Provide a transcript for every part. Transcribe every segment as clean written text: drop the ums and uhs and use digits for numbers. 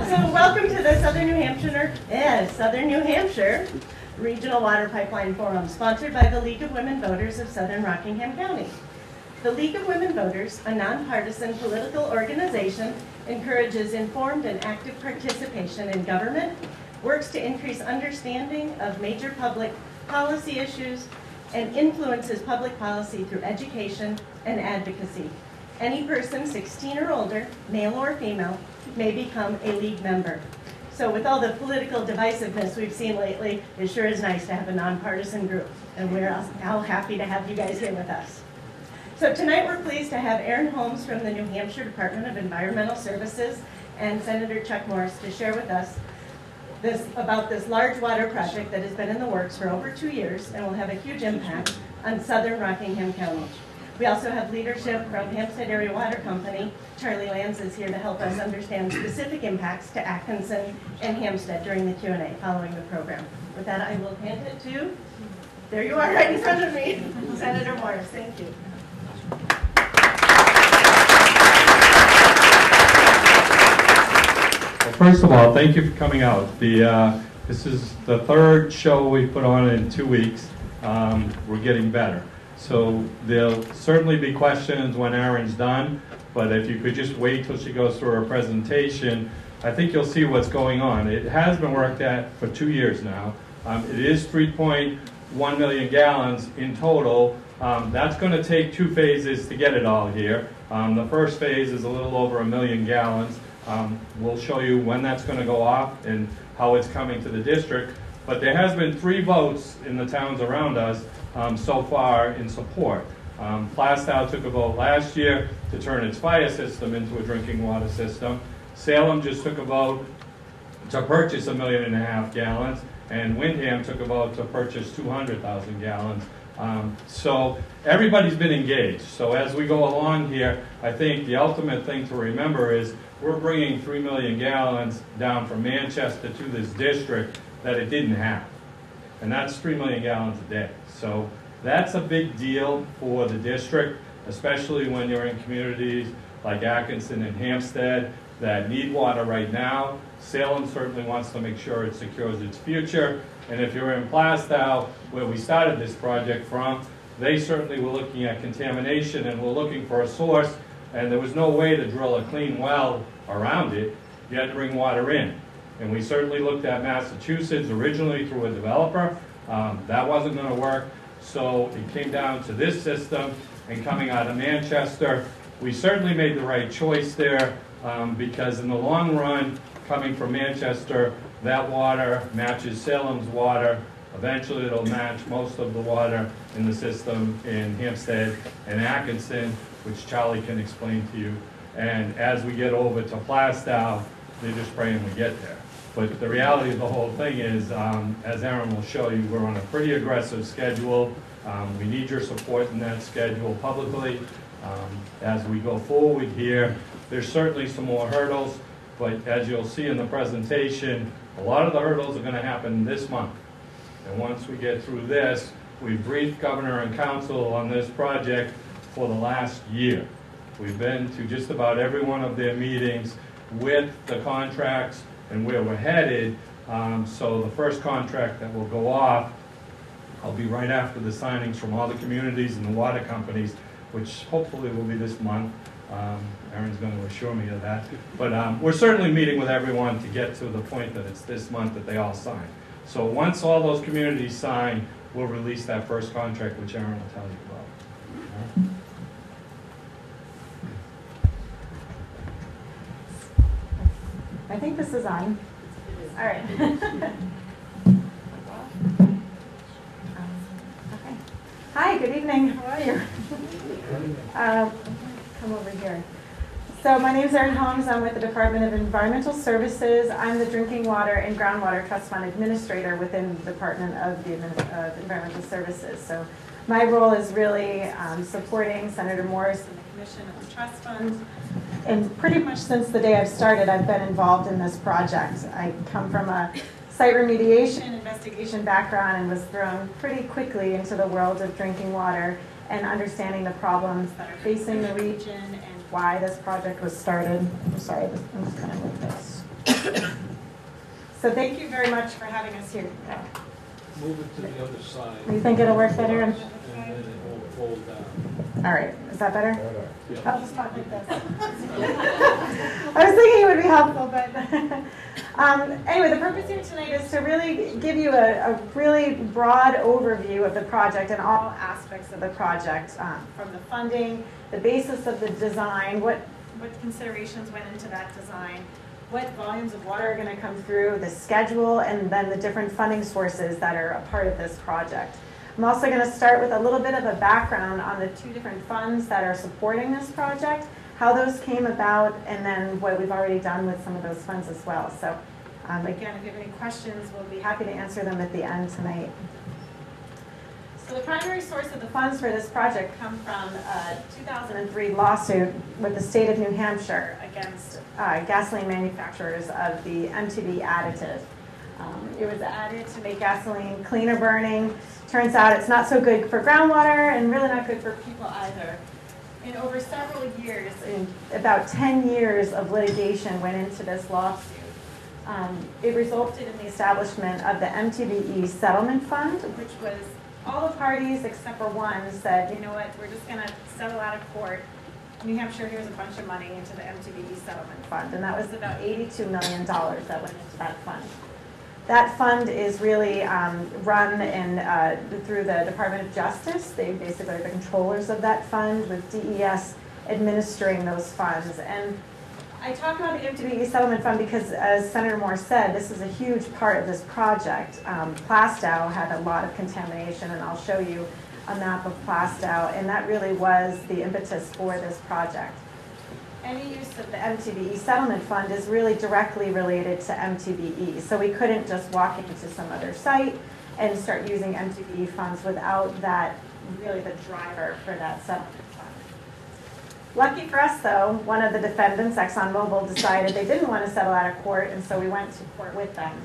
So welcome to the Southern New Hampshire Regional Water Pipeline Forum, sponsored by the League of Women Voters of Southern Rockingham County. The League of Women Voters, a nonpartisan political organization, encourages informed and active participation in government, works to increase understanding of major public policy issues, and influences public policy through education and advocacy. Any person 16 or older, male or female, may become a League member. So with all the political divisiveness we've seen lately, it sure is nice to have a nonpartisan group, and we're all happy to have you guys here with us. So tonight we're pleased to have Erin Holmes from the New Hampshire Department of Environmental Services and Senator Chuck Morse to share with us about this large water project that has been in the works for over 2 years and will have a huge impact on Southern Rockingham County. We also have leadership from Hampstead Area Water Company. Charlie Lanz is here to help us understand specific impacts to Atkinson and Hampstead during the Q&A following the program. With that, I will hand it to, there you are right in front of me, Senator Morse. Thank you. Well, first of all, thank you for coming out. This is the third show we put on in 2 weeks. We're getting better. So there'll certainly be questions when Erin's done, but if you could just wait till she goes through her presentation, I think you'll see what's going on. It has been worked at for 2 years now. It is 3.1 million gallons in total. That's going to take 2 phases to get it all here. The first phase is a little over 1 million gallons. We'll show you when that's going to go off and how it's coming to the district. But there has been 3 votes in the towns around us so far in support. Plastow took a vote last year to turn its fire system into a drinking water system. Salem just took a vote to purchase 1.5 million gallons, and Windham took a vote to purchase 200,000 gallons. So everybody's been engaged. So as we go along here, I think the ultimate thing to remember is we're bringing 3 million gallons down from Manchester to this district that it didn't have. And that's 3 million gallons a day. So that's a big deal for the district, especially when you're in communities like Atkinson and Hampstead that need water right now. Salem certainly wants to make sure it secures its future. And if you're in Plastow, where we started this project from, they certainly were looking at contamination and were looking for a source, and there was no way to drill a clean well around it. You had to bring water in. And we certainly looked at Massachusetts originally through a developer. That wasn't going to work. So it came down to this system, and coming out of Manchester, we certainly made the right choice there because in the long run, coming from Manchester, that water matches Salem's water. Eventually it'll match most of the water in the system in Hampstead and Atkinson, which Charlie can explain to you. And as we get over to Plastow, they're just praying we get there. But the reality of the whole thing is, as Erin will show you, we're on a pretty aggressive schedule. We need your support in that schedule publicly. As we go forward here, there's certainly some more hurdles, but as you'll see in the presentation, a lot of the hurdles are going to happen this month. And once we get through this, we've briefed Governor and Council on this project for the last year. We've been to just about every one of their meetings with the contracts and where we're headed. So the first contract that will go off, I'll be right after the signings from all the communities and the water companies, which hopefully will be this month. Erin's going to assure me of that. But we're certainly meeting with everyone to get to the point that it's this month that they all sign. So once all those communities sign, we'll release that first contract, which Erin will tell you about. I think this is on. All right. Okay. Hi, good evening. How are you? Come over here. So my name is Erin Holmes. I'm with the Department of Environmental Services. I'm the Drinking Water and Groundwater Trust Fund Administrator within the Department of Environmental Services. So my role is really supporting Senator Morse and the Commission of the Trust Fund. And pretty much since the day I've started, I've been involved in this project. I come from a site remediation investigation background and was thrown pretty quickly into the world of drinking water and understanding the problems that are facing the region and why this project was started. I'm sorry, I'm just kind of like this. So thank you very much for having us here today. Move it to the other side. You think it'll work better? And then it will fold down. All right, is that better? Yeah. I'll just talk like this. I was thinking it would be helpful, but anyway, the purpose here tonight is to really give you a really broad overview of the project and all aspects of the project, from the funding, the basis of the design, what considerations went into that design, what volumes of water are going to come through, the schedule, and then the different funding sources that are a part of this project. I'm also going to start with a little bit of a background on the two different funds that are supporting this project, how those came about, and then what we've already done with some of those funds as well. So again, if you have any questions, we'll be happy to answer them at the end tonight. So the primary source of the funds for this project come from a 2003 lawsuit with the state of New Hampshire against gasoline manufacturers of the MTBE additive. It was added to make gasoline cleaner burning. Turns out it's not so good for groundwater and really not good for people either. And over several years, about 10 years of litigation went into this lawsuit. It resulted in the establishment of the MTBE Settlement Fund, which was all the parties except for one said, you know what, we're just going to settle out of court. New Hampshire, here's a bunch of money into the MTBE Settlement Fund, and that was about $82 million that went into that fund. That fund is really run through the Department of Justice. They basically are the controllers of that fund, with DES administering those funds. And I talk about the MTBE Settlement Fund because, as Senator Moore said, this is a huge part of this project. Plastow had a lot of contamination, and I'll show you a map of Plastow, and that really was the impetus for this project. Any use of the MTBE Settlement Fund is really directly related to MTBE, so we couldn't just walk into some other site and start using MTBE funds without that, really the driver for that settlement fund. Lucky for us, though, one of the defendants, ExxonMobil, decided they didn't want to settle out of court, and so we went to court with them.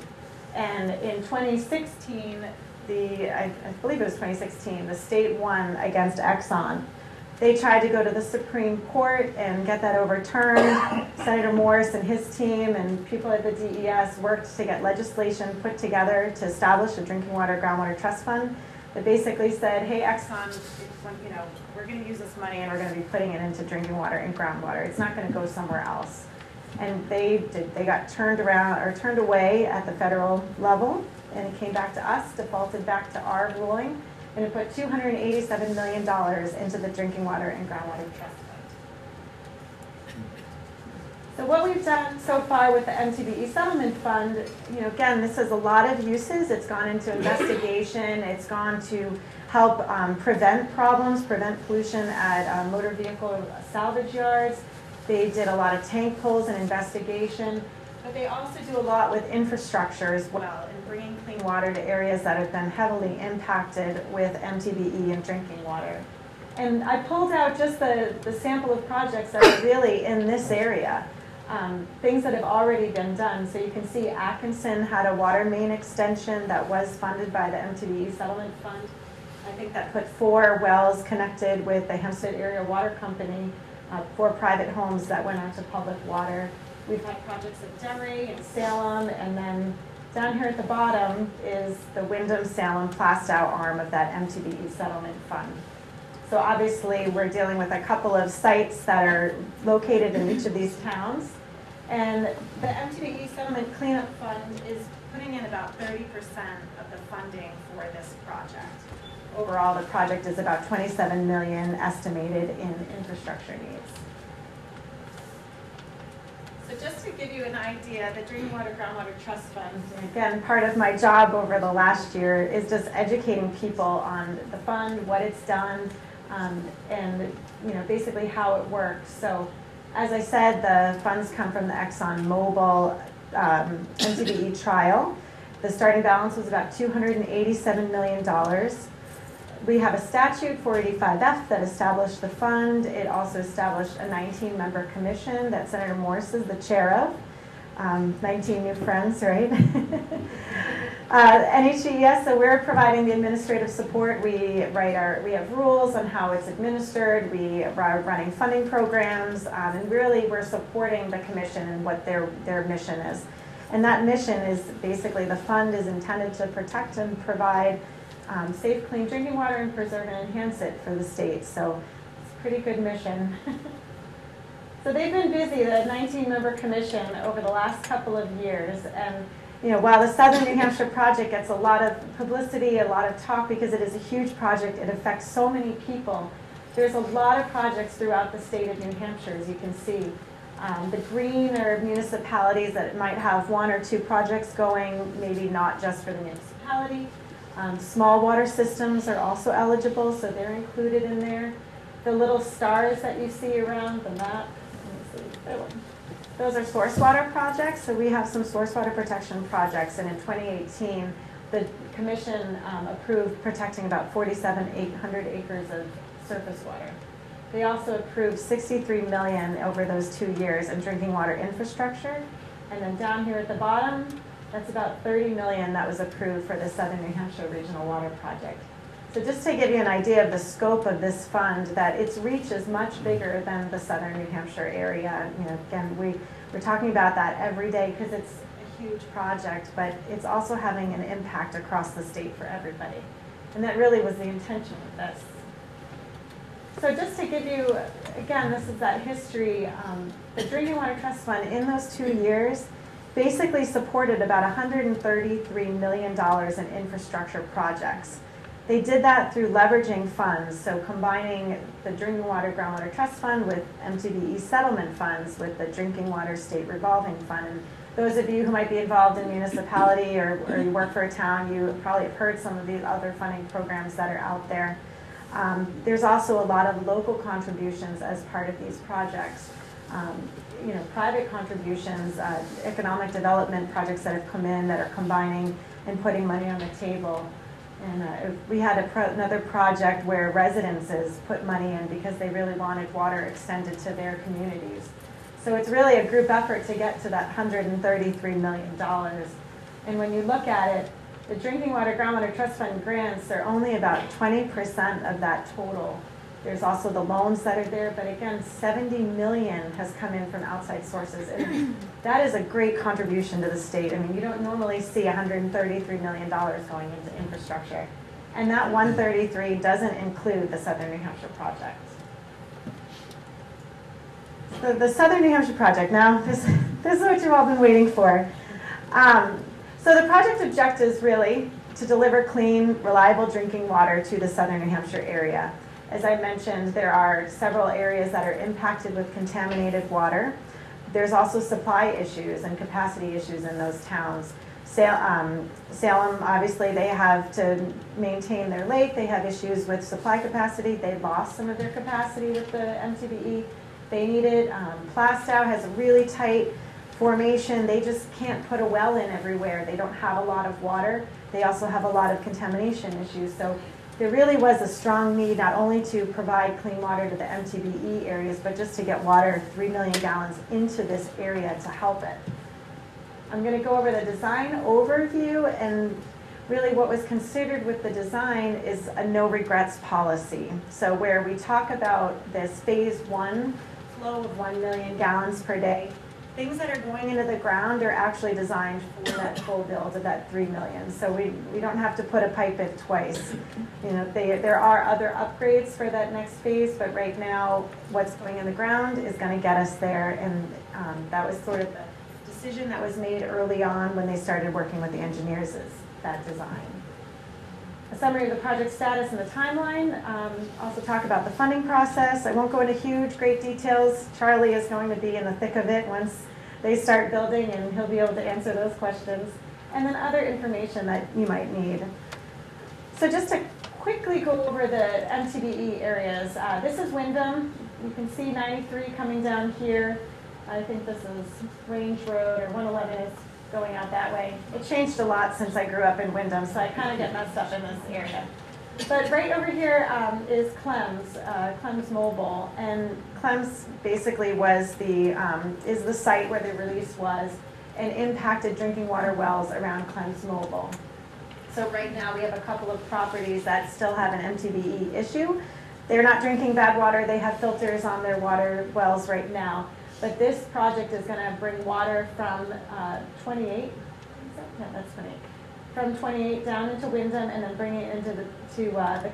And in 2016, I believe it was 2016, the state won against Exxon. They tried to go to the Supreme Court and get that overturned. Senator Morris and his team and people at the DES worked to get legislation put together to establish a drinking water groundwater trust fund that basically said, hey, Exxon, you know, we're going to use this money and we're going to be putting it into drinking water and groundwater. It's not going to go somewhere else. And they did. They got turned away at the federal level, and it came back to us, defaulted back to our ruling. And it put $287 million into the Drinking Water and Groundwater Trust Fund. So what we've done so far with the MTBE Settlement Fund, you know, again, this has a lot of uses. It's gone into investigation. It's gone to help prevent problems, prevent pollution at motor vehicle salvage yards. They did a lot of tank pulls and investigation. But they also do a lot with infrastructure as well, in bringing clean water to areas that have been heavily impacted with MTBE and drinking water. And I pulled out just the sample of projects that are really in this area, things that have already been done. So you can see Atkinson had a water main extension that was funded by the MTBE Settlement Fund. I think that put 4 wells connected with the Hempstead Area Water Company, 4 private homes that went onto public water. We've had projects at Demery and Salem, and then down here at the bottom is the Wyndham-Salem Plastow arm of that MTBE Settlement Fund. So obviously we're dealing with a couple of sites that are located in each of these towns. And the MTBE Settlement Cleanup Fund is putting in about 30% of the funding for this project. Overall, the project is about $27 million estimated in infrastructure needs. So just to give you an idea, the Drinking Water Groundwater Trust Fund, again, part of my job over the last year is just educating people on the fund, what it's done, and basically how it works. So as I said, the funds come from the ExxonMobil MTBE trial. The starting balance was about $287 million. We have a statute, 485F, that established the fund. It also established a 19-member commission that Senator Morse is the chair of. 19 new friends, right? NHES, so we're providing the administrative support. We have rules on how it's administered. We are running funding programs, and really we're supporting the commission and what their mission is. And that mission is basically, the fund is intended to protect and provide safe, clean drinking water and preserve and enhance it for the state. So it's a pretty good mission. So they've been busy, the 19-member commission, over the last couple of years. And while the Southern New Hampshire project gets a lot of publicity, a lot of talk, because it is a huge project, it affects so many people, there's a lot of projects throughout the state of New Hampshire, as you can see. The green are municipalities that might have 1 or 2 projects going, maybe not just for the municipality. Small water systems are also eligible, so they're included in there. The little stars that you see around the map, those are source water projects. So we have some source water protection projects, and in 2018, the commission approved protecting about 4,700 acres of surface water. They also approved $63 million over those 2 years in drinking water infrastructure. And then down here at the bottom, that's about $30 million that was approved for the Southern New Hampshire Regional Water Project. So just to give you an idea of the scope of this fund, that its reach is much bigger than the Southern New Hampshire area. Again, we're talking about that every day because it's a huge project, but it's also having an impact across the state for everybody. And that really was the intention of this. So just to give you, again, this is that history, the Drinking Water Trust Fund in those 2 years basically supported about $133 million in infrastructure projects. They did that through leveraging funds, so combining the Drinking Water Groundwater Trust Fund with MTBE settlement funds with the Drinking Water State Revolving Fund. And those of you who might be involved in municipality or you work for a town, you probably have heard some of these other funding programs that are out there. There's also a lot of local contributions as part of these projects. Private contributions, economic development projects that have come in that are combining and putting money on the table. And we had another project where residences put money in because they really wanted water extended to their communities. So it's really a group effort to get to that $133 million. And when you look at it, the Drinking Water Groundwater Trust Fund grants are only about 20% of that total. There's also the loans that are there, but again, $70 million has come in from outside sources. And that is a great contribution to the state. I mean, you don't normally see $133 million going into infrastructure. And that 133 doesn't include the Southern New Hampshire project. So the Southern New Hampshire project, now this is what you've all been waiting for. So the project objective is really to deliver clean, reliable drinking water to the Southern New Hampshire area. As I mentioned, there are several areas that are impacted with contaminated water. There's also supply issues and capacity issues in those towns. Salem, obviously, they have to maintain their lake. They have issues with supply capacity. They lost some of their capacity with the MTBE. They need it. Plastow has a really tight formation. They just can't put a well in everywhere. They don't have a lot of water. They also have a lot of contamination issues. So there really was a strong need not only to provide clean water to the MTBE areas, but just to get water, 3 million gallons, into this area to help it. I'm going to go over the design overview, and really what was considered with the design is a no regrets policy. So where we talk about this phase 1 flow of 1 million gallons per day, things that are going into the ground are actually designed for that full build of that 3 million. So we don't have to put a pipe in twice. There are other upgrades for that next phase, but right now what's going in the ground is going to get us there. And that was sort of the decision that was made early on when they started working with the engineers, is that design. A summary of the project status and the timeline. Also talk about the funding process. I won't go into great details. Charlie is going to be in the thick of it once they start building, and he'll be able to answer those questions. And then other information that you might need. So just to quickly go over the MTBE areas. This is Wyndham. You can see 93 coming down here. I think this is Range Road, or 111 is going out that way. It changed a lot since I grew up in Wyndham, so I kind of get messed up in this area. But right over here is Clems, Clems Mobile, and Clems basically was is the site where the release was, and impacted drinking water wells around Clems Mobile. So right now we have a couple of properties that still have an MTBE issue. They're not drinking bad water. They have filters on their water wells right now. But this project is going to bring water from 28, yeah, that's 28, from 28 down into Wyndham and then bring it into the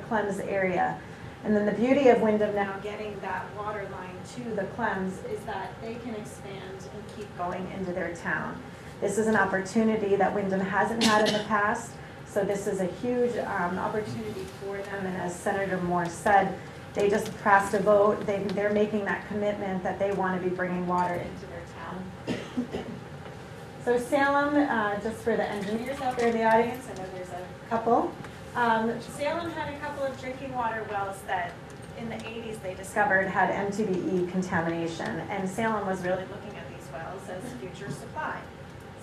Clems area. And then the beauty of Wyndham now getting that water line to the Clems is that they can expand and keep going into their town. This is an opportunity that Wyndham hasn't had in the past, so this is a huge opportunity for them. And as Senator Moore said, they just passed a vote. They're making that commitment that they want to be bringing water into their town. So Salem, just for the engineers out there in the audience, I know there's a couple. Salem had a couple of drinking water wells that in the 80s they discovered had MTBE contamination, and Salem was really looking at these wells as future supply.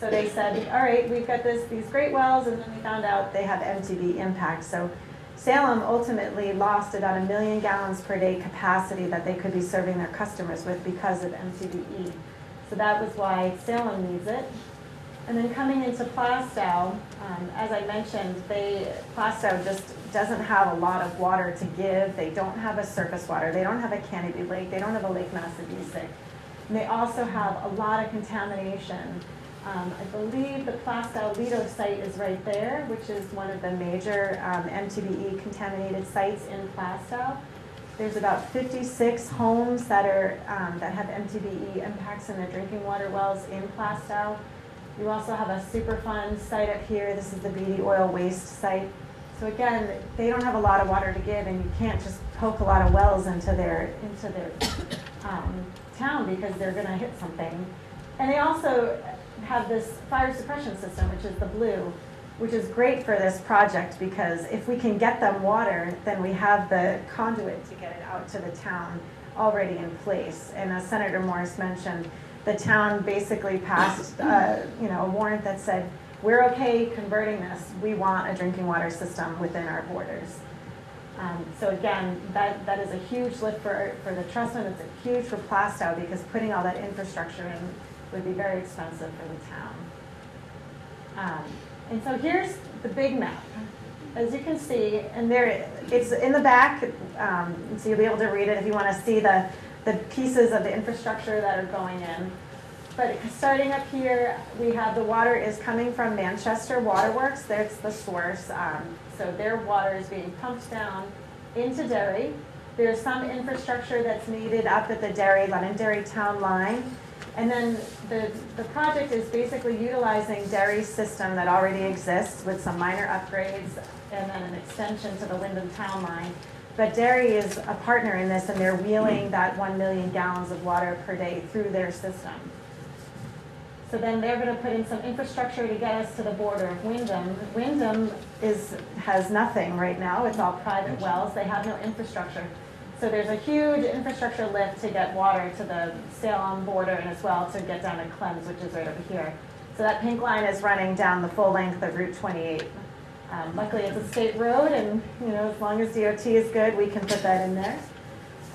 So they said, all right, we've got these great wells, and then we found out they have MTBE impact. So Salem ultimately lost about 1 million gallons per day capacity that they could be serving their customers with because of MTBE. So that was why Salem needs it. And then coming into Plastow, as I mentioned, Plastow just doesn't have a lot of water to give. They don't have a surface water. They don't have a Canopy Lake. They don't have a Lake Massabesic. And they also have a lot of contamination. I believe the Plastow Lido site is right there, which is one of the major MTBE contaminated sites in Plastow. There's about 56 homes that have MTBE impacts in their drinking water wells in Plastow. You also have a Superfund site up here. This is the BD oil waste site. So again, they don't have a lot of water to give, and you can't just poke a lot of wells into their town because they're going to hit something. And they also have this fire suppression system, which is the blue, which is great for this project because if we can get them water, then we have the conduit to get it out to the town already in place. And as Senator Morris mentioned, the town basically passed a warrant that said, we're okay converting this. We want a drinking water system within our borders. So again, that is a huge lift for the Trustman. It's a huge for Plastow because putting all that infrastructure in would be very expensive for the town. And so here's the big map. As you can see, and it's in the back, so you'll be able to read it if you want to see the pieces of the infrastructure that are going in. But starting up here, we have the water is coming from Manchester Waterworks. There's the source. So their water is being pumped down into Derry. There's some infrastructure that's needed up at the Londonderry town line. And then the project is basically utilizing Derry's system that already exists with some minor upgrades and then an extension to the Wyndham town line. But Derry is a partner in this, and they're wheeling that 1 million gallons of water per day through their system. So then they're going to put in some infrastructure to get us to the border of Wyndham. Wyndham has nothing right now. It's all private wells. They have no infrastructure. So there's a huge infrastructure lift to get water to the Salem border and as well to get down to Clems, which is right over here. So that pink line is running down the full length of Route 28. Luckily, it's a state road, and as long as DOT is good, we can put that in there.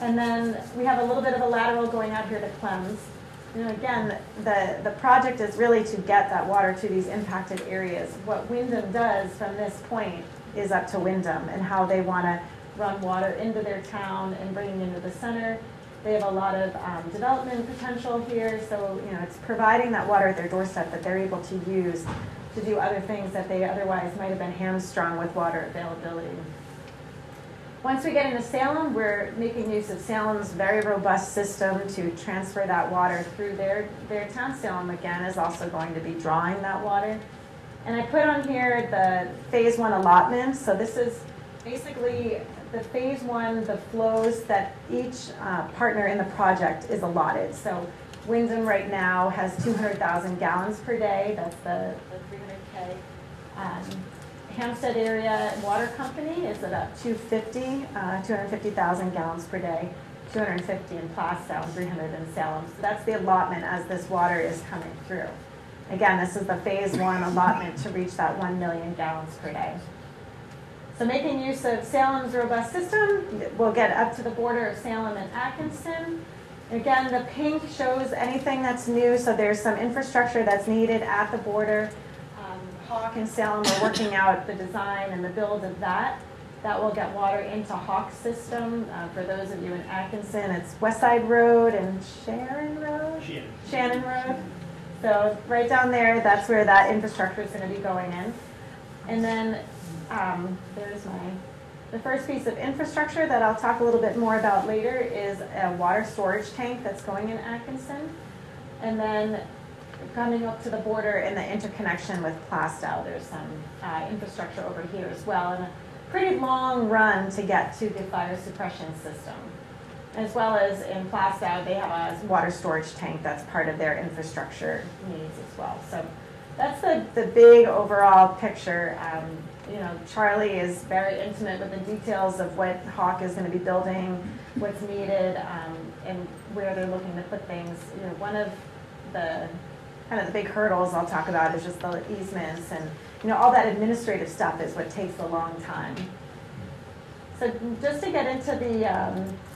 And then we have a little bit of a lateral going out here to Clems. Again, the project is really to get that water to these impacted areas. What Wyndham does from this point is up to Wyndham and how they want to run water into their town and bring it into the center. They have a lot of development potential here, so it's providing that water at their doorstep that they're able to use to do other things that they otherwise might have been hamstrung with water availability. Once we get into Salem, we're making use of Salem's very robust system to transfer that water through their town. Salem, again, is also going to be drawing that water. And I put on here the phase 1 allotment. So this is basically the phase 1, the flows that each partner in the project is allotted. So Wyndham right now has 200,000 gallons per day. That's the 300K. Hampstead Area Water Company is about 250,000 gallons per day, 250 in Plastow and 300 in Salem. So that's the allotment as this water is coming through. Again, this is the phase 1 allotment to reach that 1 million gallons per day. So making use of Salem's robust system, we'll get up to the border of Salem and Atkinson. Again, the pink shows anything that's new, so there's some infrastructure that's needed at the border. Hawk and Salem are working out the design and the build of that. that will get water into Hawk system. For those of you in Atkinson, it's West Side Road and Sharon Road? Shannon Road. So right down there, that's where that infrastructure is going to be going in. And then there's the first piece of infrastructure that I'll talk a little bit more about later is a water storage tank that's going in Atkinson. And then coming up to the border in the interconnection with Plastow, there's some infrastructure over here as well, and a pretty long run to get to the fire suppression system. As well as in Plastow, they have a water storage tank that's part of their infrastructure needs as well. So that's the big overall picture. You know, Charlie is very intimate with the details of what Hawk is going to be building, what's needed, and where they're looking to put things. You know, one of the kind of the big hurdles I'll talk about is just the easements, and you know, all that administrative stuff is what takes a long time. So just to get into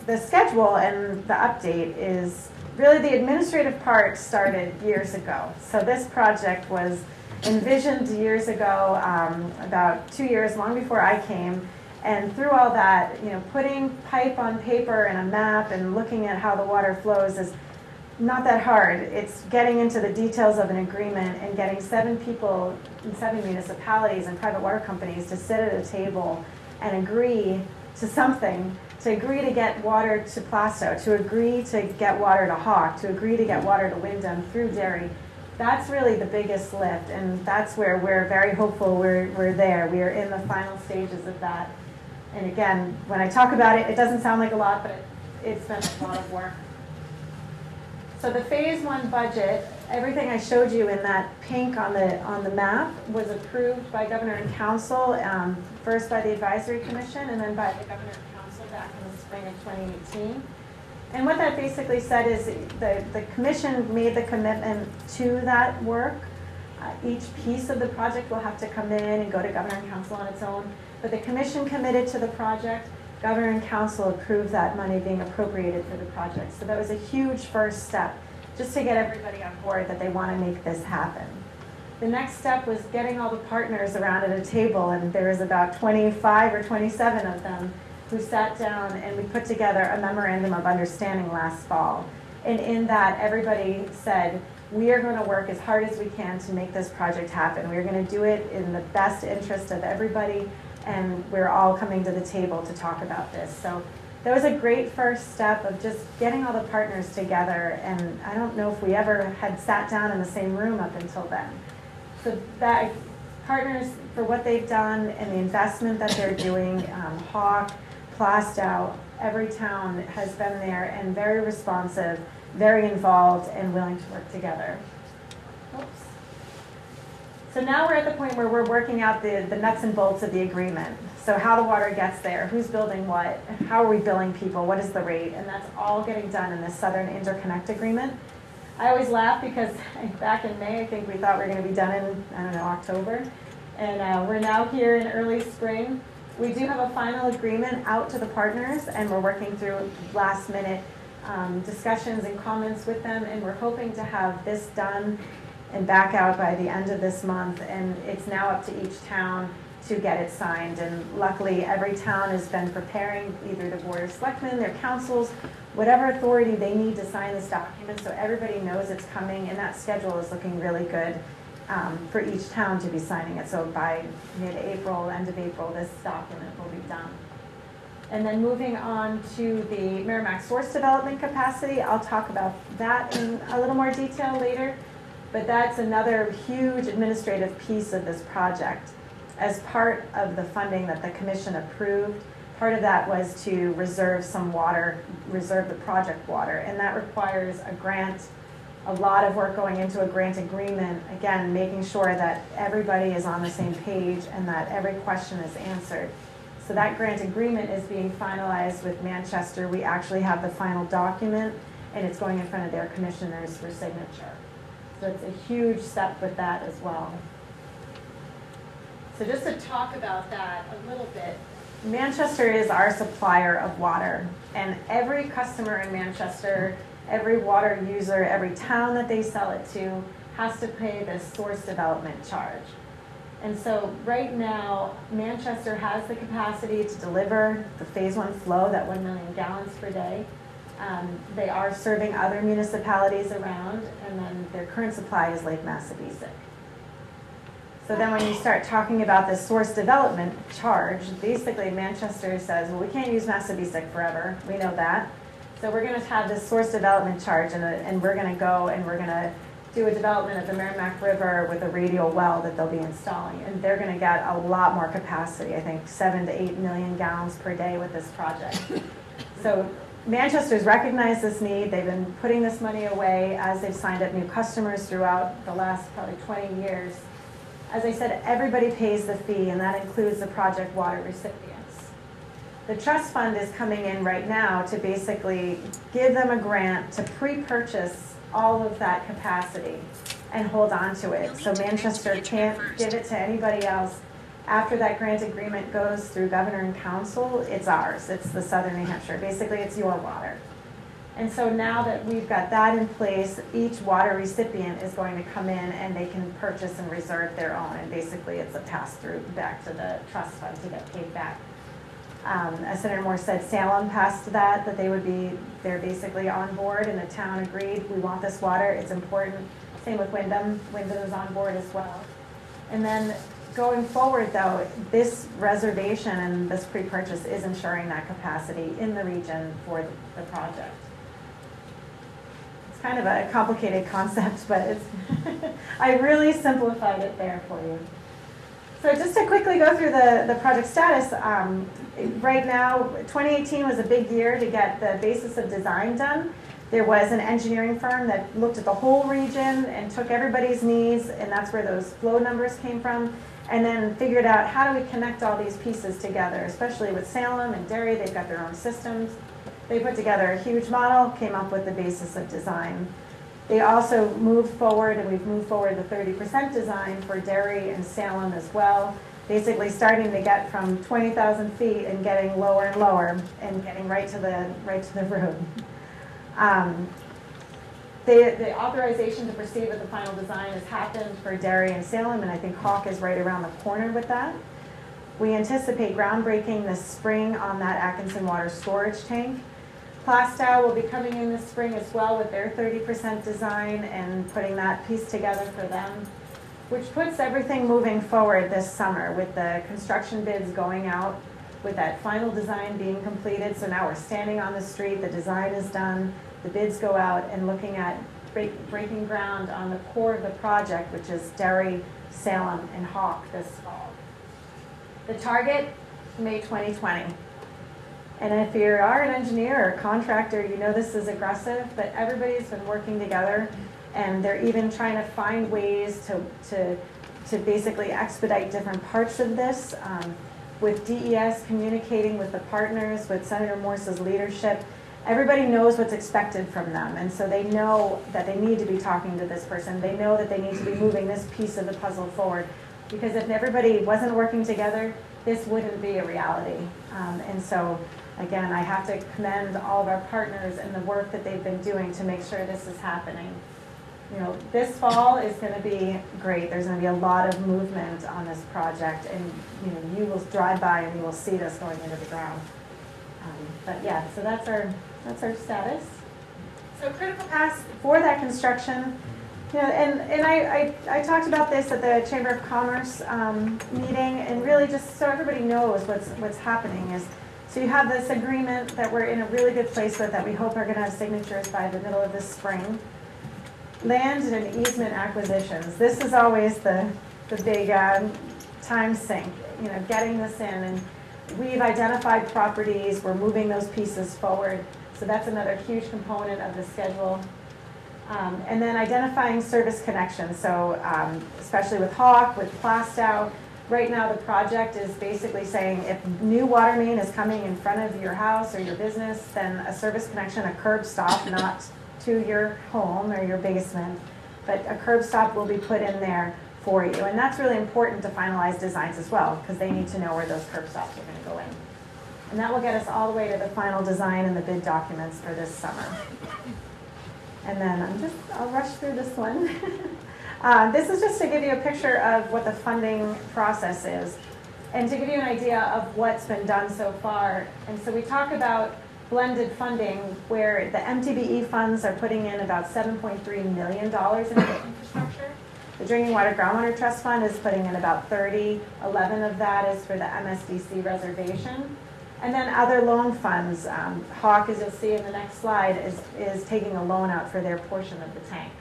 the schedule and the update is really the administrative part started years ago. So this project was envisioned years ago, about 2 years, long before I came. And through all that, you know, putting pipe on paper and a map and looking at how the water flows is not that hard. It's getting into the details of an agreement and getting 7 people in 7 municipalities and private water companies to sit at a table and agree to something, to agree to get water to Plastow, to agree to get water to Hawk, to agree to get water to Wyndham through Derry. That's really the biggest lift, and that's where we're very hopeful we're there. We are in the final stages of that. And again, when I talk about it, it doesn't sound like a lot, but it's been a lot of work. So the phase 1 budget, everything I showed you in that pink on the map was approved by Governor and Council, first by the Advisory Commission and then by the Governor and Council back in the spring of 2018. And what that basically said is the Commission made the commitment to that work. Each piece of the project will have to come in and go to Governor and Council on its own, but the Commission committed to the project. Governor and Council approved that money being appropriated for the project. So that was a huge first step, just to get everybody on board that they want to make this happen. The next step was getting all the partners around at a table, and there was about 25 or 27 of them who sat down, and we put together a memorandum of understanding last fall. And in that, everybody said, we are going to work as hard as we can to make this project happen. We're going to do it in the best interest of everybody, and we're all coming to the table to talk about this. So that was a great first step of just getting all the partners together, and I don't know if we ever had sat down in the same room up until then. So that partners for what they've done and the investment that they're doing, Hawk, Plastow, every town has been there and very responsive, very involved, and willing to work together. Oops. So now we're at the point where we're working out the nuts and bolts of the agreement. So how the water gets there, who's building what, how are we billing people, what is the rate, and that's all getting done in the Southern Interconnect Agreement. I always laugh because back in May, I think we thought we were going to be done in, I don't know, October. And we're now here in early spring. We do have a final agreement out to the partners, and we're working through last minute discussions and comments with them, and we're hoping to have this done and back out by the end of this month. And it's now up to each town to get it signed. And luckily, every town has been preparing either the Board of Selectmen, their councils, whatever authority they need to sign this document, so everybody knows it's coming, and that schedule is looking really good for each town to be signing it. So by mid-April, end of April, this document will be done. And then moving on to the Merrimack Source Development Capacity, I'll talk about that in a little more detail later, but that's another huge administrative piece of this project. As part of the funding that the Commission approved, part of that was to reserve some water, reserve the project water, and that requires a grant, a lot of work going into a grant agreement, again, making sure that everybody is on the same page and that every question is answered. So that grant agreement is being finalized with Manchester. We actually have the final document, and it's going in front of their commissioners for signature. So it's a huge step with that as well. So just to talk about that a little bit, Manchester is our supplier of water, and every customer in Manchester, every water user, every town that they sell it to has to pay this source development charge. And so right now, Manchester has the capacity to deliver the phase 1 flow, that 1 million gallons per day. They are serving other municipalities around, and then their current supply is Lake Massabesic. So then when you start talking about the source development charge, basically Manchester says, well, we can't use Massabesic forever. We know that. So we're going to have this source development charge, and we're going to go and we're going to do a development of the Merrimack River with a radial well that they'll be installing. And they're going to get a lot more capacity, I think 7 to 8 million gallons per day with this project. So Manchester's recognized this need. They've been putting this money away as they've signed up new customers throughout the last probably 20 years. As I said, everybody pays the fee, and that includes the project water recipients. The trust fund is coming in right now to basically give them a grant to pre-purchase all of that capacity and hold on to it. So Manchester can't give it to anybody else. After that grant agreement goes through Governor and Council, it's ours. It's the Southern New Hampshire. Basically, it's your water. And so now that we've got that in place, each water recipient is going to come in and they can purchase and reserve their own. And basically, it's a pass-through back to the trust fund to get paid back. As Senator Moore said, Salem passed that they're basically on board, and the town agreed, we want this water, it's important. Same with Wyndham. Wyndham is on board as well. And then going forward, though, this reservation and this pre-purchase is ensuring that capacity in the region for the project. It's kind of a complicated concept, but it's I really simplified it there for you. So just to quickly go through the project status, right now, 2018 was a big year to get the basis of design done. There was an engineering firm that looked at the whole region and took everybody's needs, and that's where those flow numbers came from, and then figured out how do we connect all these pieces together, especially with Salem and Derry. They've got their own systems. They put together a huge model, came up with the basis of design. They also moved forward, and we've moved forward the 30% design for Derry and Salem as well, basically starting to get from 20,000 feet and getting lower and lower and getting right to the road. The authorization to proceed with the final design has happened for Derry and Salem, and I think Hawk is right around the corner with that. We anticipate groundbreaking this spring on that Atkinson water storage tank. Plastow will be coming in this spring as well with their 30% design and putting that piece together for them, which puts everything moving forward this summer with the construction bids going out, with that final design being completed. So now we're standing on the street, the design is done, the bids go out, and looking at breaking ground on the core of the project, which is Derry, Salem, and Hawk this fall. The target, May 2020. And if you are an engineer or contractor, you know this is aggressive, but everybody's been working together, and they're even trying to find ways to basically expedite different parts of this. With DES communicating with the partners, with Senator Morse's leadership, everybody knows what's expected from them, and so they know that they need to be talking to this person. They know that they need to be moving this piece of the puzzle forward, because if everybody wasn't working together, this wouldn't be a reality. And so, again, I have to commend all of our partners and the work that they've been doing to make sure this is happening. You know, this fall is going to be great. There's going to be a lot of movement on this project, and you will drive by and you will see this going into the ground. But yeah, so that's our status. So critical paths for that construction. And I talked about this at the Chamber of Commerce meeting, and really just so everybody knows what's happening is, so you have this agreement that we're in a really good place with, that we hope are going to have signatures by the middle of this spring. Land and easement acquisitions. This is always the big time sink, getting this in. And we've identified properties, we're moving those pieces forward. So that's another huge component of the schedule. And then identifying service connections. So especially with Hawk, with Plastow, right now the project is basically saying if new water main is coming in front of your house or your business, then a service connection, a curb stop, not to your home or your basement, but a curb stop will be put in there for you. And that's really important to finalize designs as well, because they need to know where those curb stops are going to go in. And that will get us all the way to the final design and the bid documents for this summer. And then I'll rush through this one. This is just to give you a picture of what the funding process is and to give you an idea of what's been done so far. And so we talk about blended funding where the MTBE funds are putting in about $7.3 million into infrastructure. The Drinking Water Groundwater Trust Fund is putting in about 30. 11 of that is for the MSDC reservation. And then other loan funds, Hawk, as you'll see in the next slide, is taking a loan out for their portion of the tank.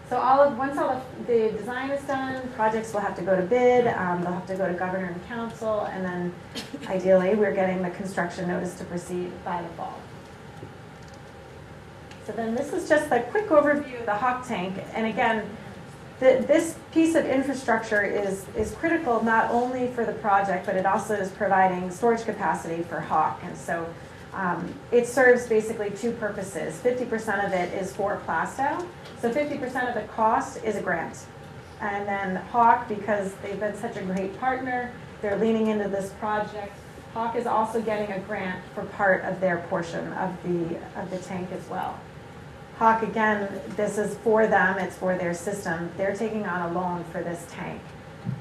So once all the design is done, projects will have to go to bid, they'll have to go to governor and council, and then ideally we're getting the construction notice to proceed by the fall. So then this is just a quick overview of the Hawk tank. And again, this piece of infrastructure is critical not only for the project, but it also is providing storage capacity for Hawk. And so it serves basically two purposes. 50% of it is for Plastow. So 50% of the cost is a grant. And then Hawk, because they've been such a great partner, they're leaning into this project. Hawk is also getting a grant for part of their portion of the tank as well. Hawk, again, this is for them, it's for their system. They're taking on a loan for this tank.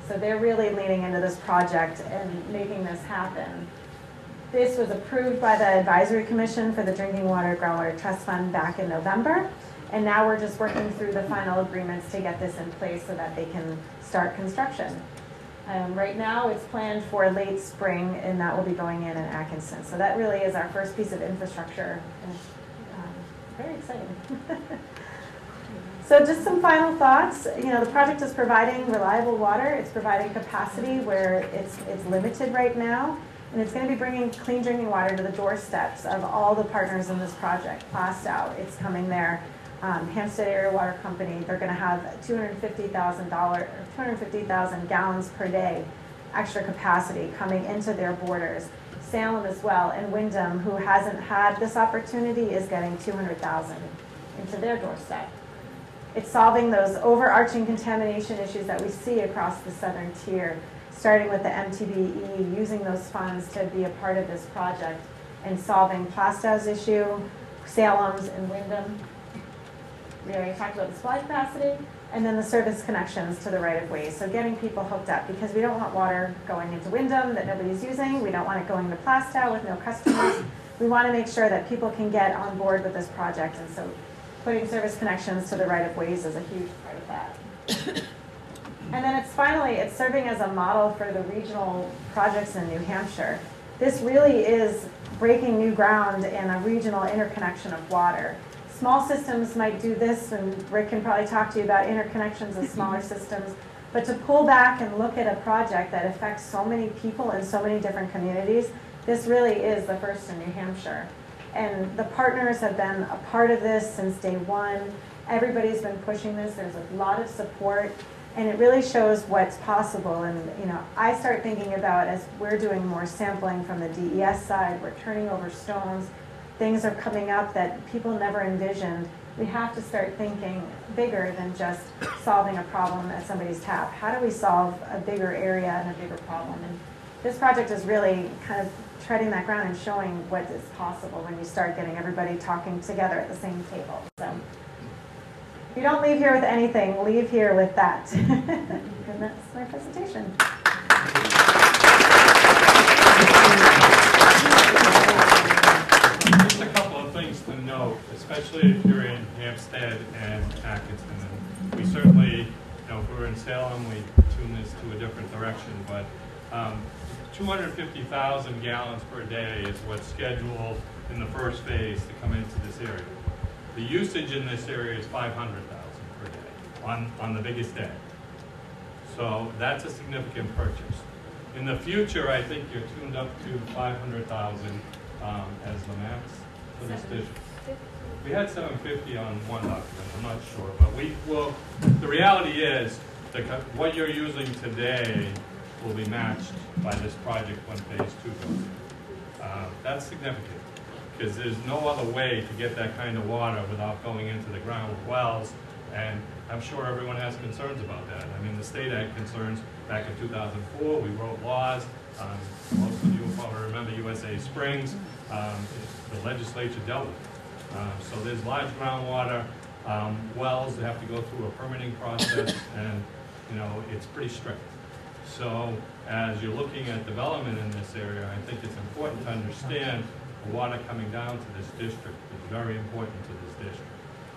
So they're really leaning into this project and making this happen. This was approved by the Advisory Commission for the Drinking Water Groundwater Trust Fund back in November. And now we're just working through the final agreements to get this in place so that they can start construction. Right now it's planned for late spring, and that will be going in Atkinson. So that really is our first piece of infrastructure. And very exciting. So just some final thoughts. You know, the project is providing reliable water. It's providing capacity where it's limited right now. And it's going to be bringing clean drinking water to the doorsteps of all the partners in this project. Plastow, it's coming there. Hampstead Area Water Company, they're going to have 250,000 gallons per day extra capacity coming into their borders. Salem as well, and Wyndham, who hasn't had this opportunity, is getting 200,000 into their doorstep. It's solving those overarching contamination issues that we see across the southern tier, starting with the MTBE, using those funds to be a part of this project, and solving Plastow's issue, Salem's, and Wyndham. We already talked about the supply capacity, and then the service connections to the right-of-way. So getting people hooked up, because we don't want water going into Wyndham that nobody's using. We don't want it going to Plastow with no customers. We want to make sure that people can get on board with this project, and so putting service connections to the right-of-ways is a huge part of that. And then it's serving as a model for the regional projects in New Hampshire. This really is breaking new ground in a regional interconnection of water. Small systems might do this, and Rick can probably talk to you about interconnections of smaller systems, but to pull back and look at a project that affects so many people in so many different communities, this really is the first in New Hampshire. And the partners have been a part of this since day one. Everybody's been pushing this. There's a lot of support, and it really shows what's possible. And you know, I start thinking about, as we're doing more sampling from the DES side, we're turning over stones, things are coming up that people never envisioned. We have to start thinking bigger than just solving a problem at somebody's tap. How do we solve a bigger area and a bigger problem? And this project is really kind of treading that ground and showing what is possible when you start getting everybody talking together at the same table. So if you don't leave here with anything, leave here with that. And that's my presentation. Just a couple of things to note, especially if you're in Hampstead and Atkinson. And we certainly, you know, if we're in Salem, we tune this to a different direction, but 250,000 gallons per day is what's scheduled in the first phase to come into this area. The usage in this area is 500,000 per day on the biggest day. So that's a significant purchase. In the future, I think you're tuned up to 500,000 as the max for this district. We had 750 on one document, I'm not sure, but we will. The reality is that what you're using today will be matched by this project when phase 2 goes in. That's significant, because there's no other way to get that kind of water without going into the ground with wells, and I'm sure everyone has concerns about that. I mean, the state had concerns back in 2004. We wrote laws. Most of you will probably remember USA Springs. The legislature dealt with it. So there's large groundwater Wells have to go through a permitting process, and, you know, it's pretty strict. So as you're looking at development in this area, I think it's important to understand the water coming down to this district is very important to this district.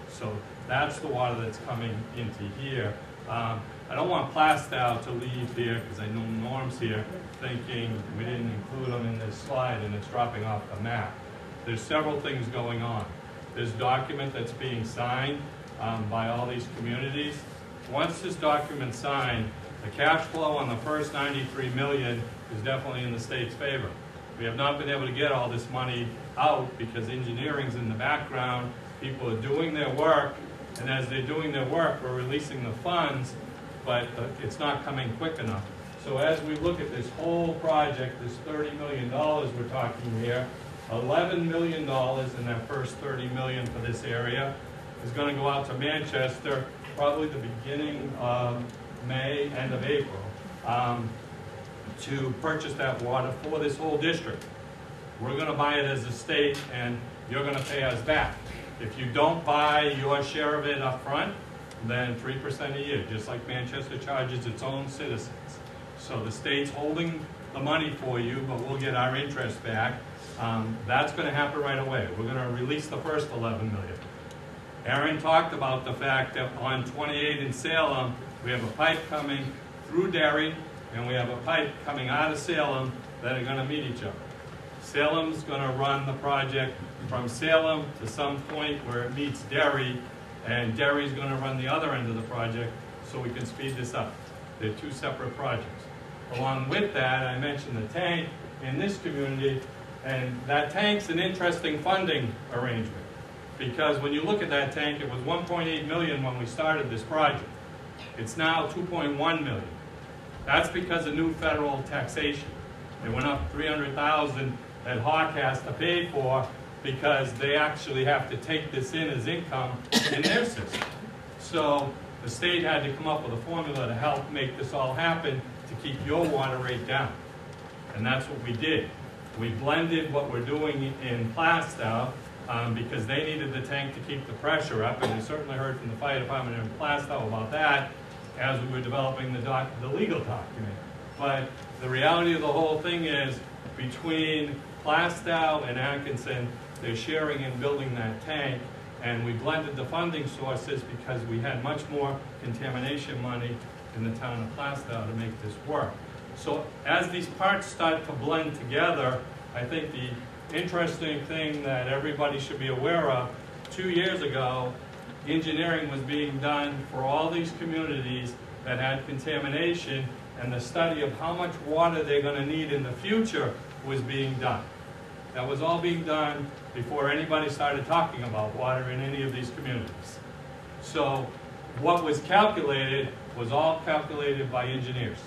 So that's the water that's coming into here. I don't want Plastow to leave here, because I know Norm's here, thinking we didn't include them in this slide and it's dropping off the map. There's several things going on. There's document that's being signed by all these communities. Once this document's signed, the cash flow on the first 93 million is definitely in the state's favor. We have not been able to get all this money out because engineering's in the background, people are doing their work, and as they're doing their work, we're releasing the funds, but it's not coming quick enough. So as we look at this whole project, this $30 million we're talking here, $11 million in that first $30 million for this area is going to go out to Manchester, probably the beginning of May, end of April, to purchase that water for this whole district. We're going to buy it as a state, and you're going to pay us back. If you don't buy your share of it up front, then 3% a year, just like Manchester charges its own citizens. So the state's holding the money for you, but we'll get our interest back. That's going to happen right away. We're going to release the first 11 million. Aaron talked about the fact that on 28 in Salem, we have a pipe coming through Derry, and we have a pipe coming out of Salem that are going to meet each other. Salem's going to run the project from Salem to some point where it meets Derry, and Derry's going to run the other end of the project so we can speed this up. They're two separate projects. Along with that, I mentioned the tank in this community, and that tank's an interesting funding arrangement, because when you look at that tank, it was 1.8 million when we started this project. It's now 2.1 million. That's because of new federal taxation. It went up 300,000 that Hawk has to pay for, because they actually have to take this in as income in their system. So the state had to come up with a formula to help make this all happen to keep your water rate down. And that's what we did. We blended what we're doing in Plastow because they needed the tank to keep the pressure up, and we certainly heard from the fire department in Plastow about that as we were developing the legal document. But the reality of the whole thing is, between Plastow and Atkinson, they're sharing in building that tank, and we blended the funding sources because we had much more contamination money in the town of Plastow to make this work. So as these parts start to blend together, I think the interesting thing that everybody should be aware of, 2 years ago, engineering was being done for all these communities that had contamination, and the study of how much water they're going to need in the future was being done. That was all being done before anybody started talking about water in any of these communities. So what was calculated was all calculated by engineers.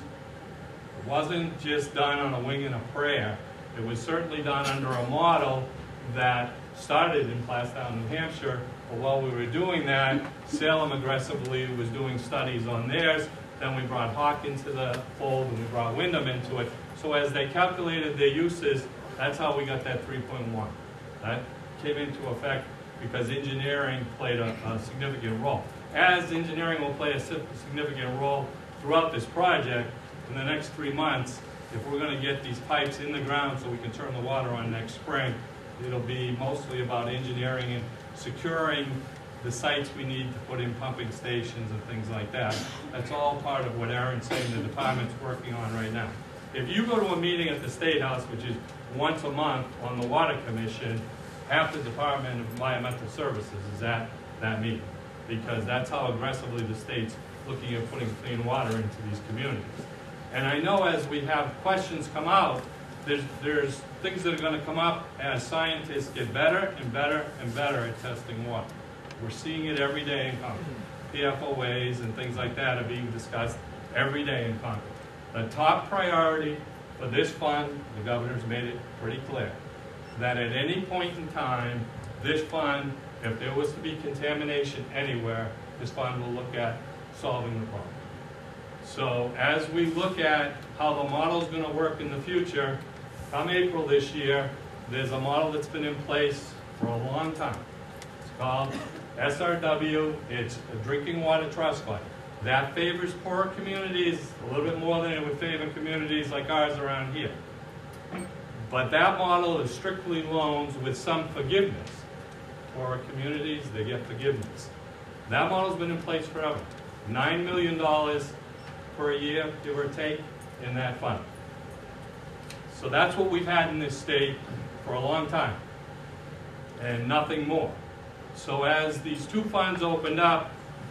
It wasn't just done on a wing and a prayer. It was certainly done under a model that started in Plastow, New Hampshire, but while we were doing that, Salem aggressively was doing studies on theirs. Then we brought Hawk into the fold, and we brought Wyndham into it. So as they calculated their uses, that's how we got that 3.1. That came into effect because engineering played a significant role. As engineering will play a significant role throughout this project, in the next 3 months, if we're going to get these pipes in the ground so we can turn the water on next spring, it'll be mostly about engineering and securing the sites we need to put in pumping stations and things like that. That's all part of what Aaron's saying the department's working on right now. If you go to a meeting at the State House, which is once a month on the Water Commission, half the Department of Environmental Services is at that meeting, because that's how aggressively the state's looking at putting clean water into these communities. And I know as we have questions come out, there's things that are going to come up as scientists get better and better and better at testing water. We're seeing it every day in Concord. PFOAs and things like that are being discussed every day in Concord. The top priority for this fund, the governor's made it pretty clear, that at any point in time, this fund, if there was to be contamination anywhere, this fund will look at solving the problem. So as we look at how the model is going to work in the future, come April this year, there's a model that's been in place for a long time. It's called SRW, it's a drinking water trust fund. That favors poorer communities a little bit more than it would favor communities like ours around here. But that model is strictly loans with some forgiveness. Poorer communities, they get forgiveness. That model's been in place forever. $9 million per year, give or take, in that fund. So that's what we've had in this state for a long time, and nothing more. So as these two funds opened up,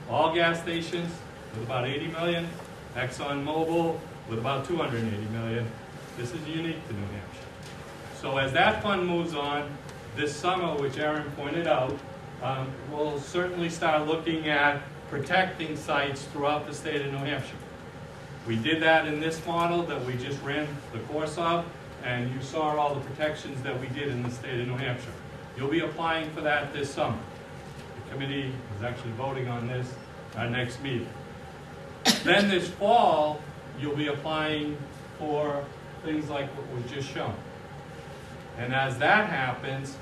all gas stations with about 80 million, ExxonMobil with about 280 million. This is unique to New Hampshire. So as that fund moves on, this summer, which Aaron pointed out, we'll certainly start looking at protecting sites throughout the state of New Hampshire. We did that in this model that we just ran the course of, and you saw all the protections that we did in the state of New Hampshire. You'll be applying for that this summer. The committee is actually voting on this our next meeting. Then this fall, you'll be applying for things like what was just shown. And as that happens,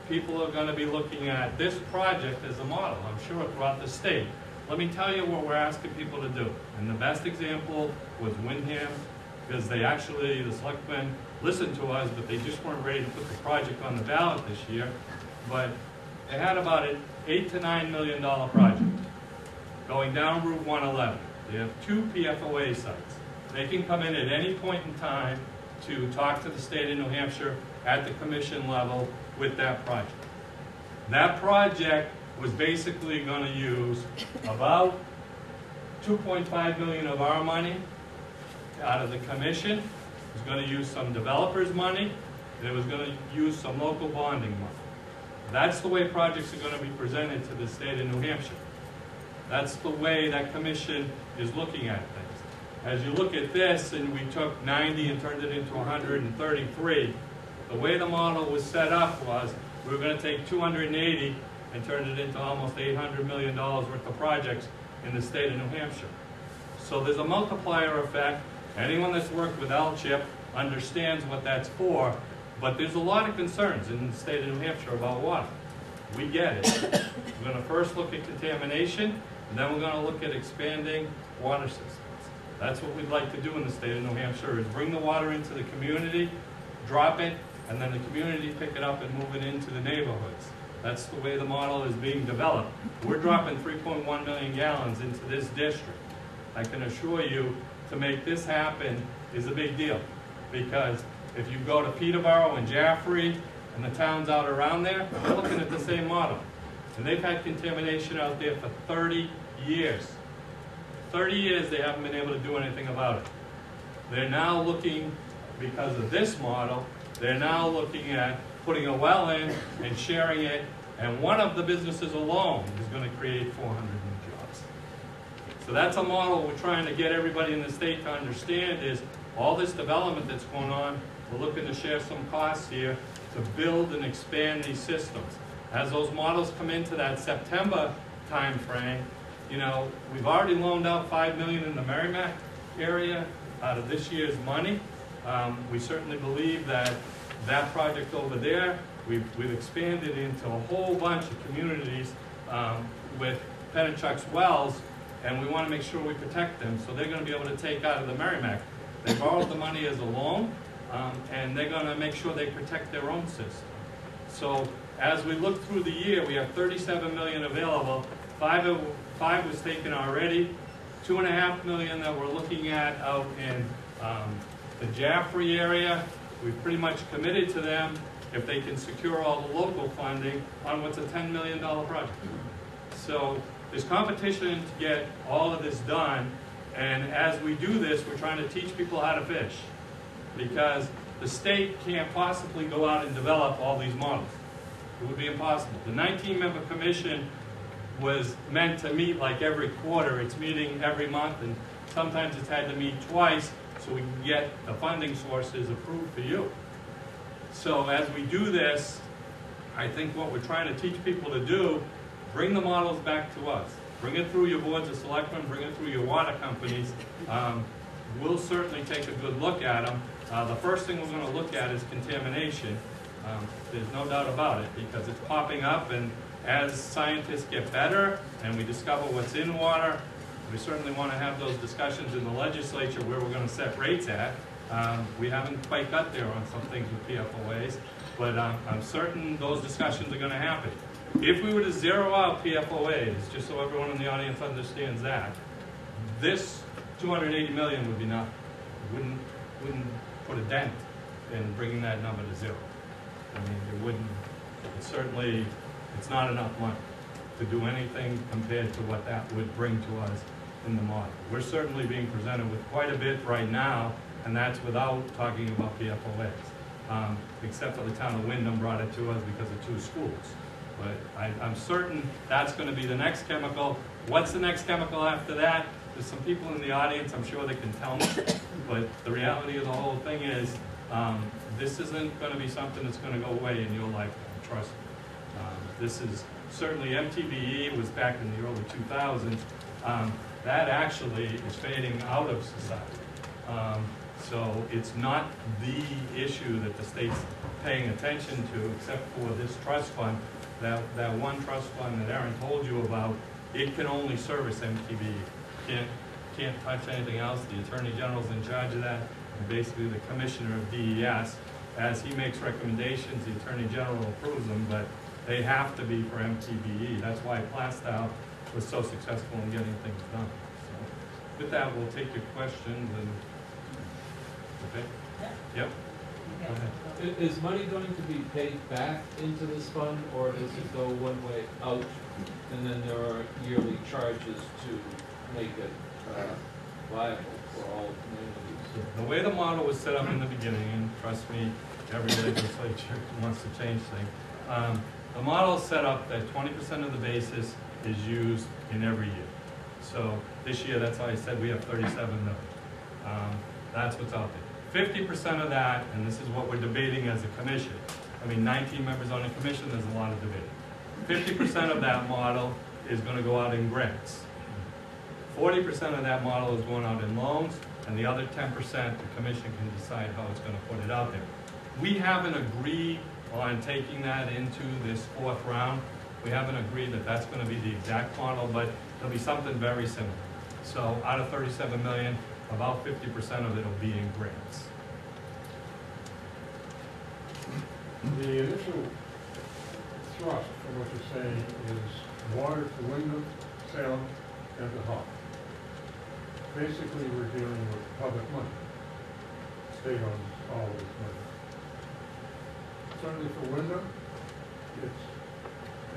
people are going to be looking at this project as a model, I'm sure, throughout the state. Let me tell you what we're asking people to do. And the best example was Windham, because they actually, the selectmen listened to us, but they just weren't ready to put the project on the ballot this year. But they had about an $8 to $9 million project going down Route 111. They have 2 PFOA sites. They can come in at any point in time to talk to the state of New Hampshire at the commission level with that project. That project was basically going to use about $2.5 million of our money out of the commission. It was going to use some developers' money, and it was going to use some local bonding money. That's the way projects are going to be presented to the state of New Hampshire. That's the way that commission is looking at things. As you look at this, and we took 90 and turned it into 133, the way the model was set up was we were going to take 280 and turn it into almost $800 million worth of projects in the state of New Hampshire. So there's a multiplier effect. Anyone that's worked with LCHIP understands what that's for, but there's a lot of concerns in the state of New Hampshire about water. We get it. We're going to first look at contamination, and then we're going to look at expanding water systems. That's what we'd like to do in the state of New Hampshire, is bring the water into the community, drop it, and then the community pick it up and move it into the neighborhoods. That's the way the model is being developed. We're dropping 3.1 million gallons into this district. I can assure you, to make this happen is a big deal, because if you go to Peterborough and Jaffrey and the towns out around there, they're looking at the same model. And they've had contamination out there for 30 years. 30 years they haven't been able to do anything about it. They're now looking, because of this model, they're now looking at putting a well in and sharing it, and one of the businesses alone is going to create 400 new jobs. So that's a model we're trying to get everybody in the state to understand, is all this development that's going on, we're looking to share some costs here to build and expand these systems. As those models come into that September time frame, you know, we've already loaned out $5 million in the Merrimack area out of this year's money. We certainly believe that that project over there, we've expanded into a whole bunch of communities with Pennachuck's wells, and we want to make sure we protect them, so they're going to be able to take out of the Merrimack. They borrowed the money as a loan, and they're going to make sure they protect their own system. So as we look through the year, we have $37 million available. Five was taken already. $2.5 million that we're looking at out in the Jaffrey area. We've pretty much committed to them if they can secure all the local funding on what's a $10 million project. So there's competition to get all of this done, and as we do this, we're trying to teach people how to fish, because the state can't possibly go out and develop all these models. It would be impossible. The 19-member commission was meant to meet like every quarter. It's meeting every month, and sometimes it's had to meet twice so we can get the funding sources approved for you. So as we do this, I think what we're trying to teach people to do, bring the models back to us. Bring it through your boards of selectmen, bring it through your water companies. We'll certainly take a good look at them. The first thing we're going to look at is contamination. There's no doubt about it, because it's popping up, and as scientists get better and we discover what's in water, we certainly want to have those discussions in the legislature where we're going to set rates at. We haven't quite got there on some things with PFOAs, but I'm certain those discussions are going to happen. If we were to zero out PFOAs, just so everyone in the audience understands that, this 280 million would be nothing. It wouldn't put a dent in bringing that number to zero. I mean, it wouldn't. It's not enough money to do anything compared to what that would bring to us in the model. We're certainly being presented with quite a bit right now, and that's without talking about PFOAs, except for the town of Wyndham brought it to us because of 2 schools. But I'm certain that's going to be the next chemical. What's the next chemical after that? There's some people in the audience, I'm sure they can tell me, but the reality of the whole thing is this isn't going to be something that's going to go away in your lifetime, trust me. This is certainly MTBE was back in the early 2000s. That actually is fading out of society. So it's not the issue that the state's paying attention to, except for this trust fund. That one trust fund that Aaron told you about, it can only service MTBE. Can't touch anything else. The Attorney General's in charge of that, and basically the Commissioner of DES. As he makes recommendations, the Attorney General approves them, but they have to be for MTBE. That's why Plastow was so successful in getting things done. So with that, we'll take your questions and, okay? Yep. Go ahead. Is money going to be paid back into this fund, or does it go one way out, and then there are yearly charges to make it viable for all communities? The way the model was set up in the beginning, and trust me, every legislature wants to change things. The model is set up that 20% of the basis is used in every year. So this year, that's why I said we have 37 million. That's what's out there. 50% of that, and this is what we're debating as a commission. I mean, 19 members on a commission, there's a lot of debate. 50% of that model is going to go out in grants. 40% of that model is going out in loans, and the other 10%, the commission can decide how it's going to put it out there. We haven't agreed on taking that into this 4th round. We haven't agreed that that's going to be the exact model, but it'll be something very similar. So out of 37 million, about 50% of it will be in grants. The initial thrust from what you're saying is water to Wyndham, Salem, and to Hawk. Basically, we're dealing with public money. State owns all of this money. Certainly for Wyndham, it's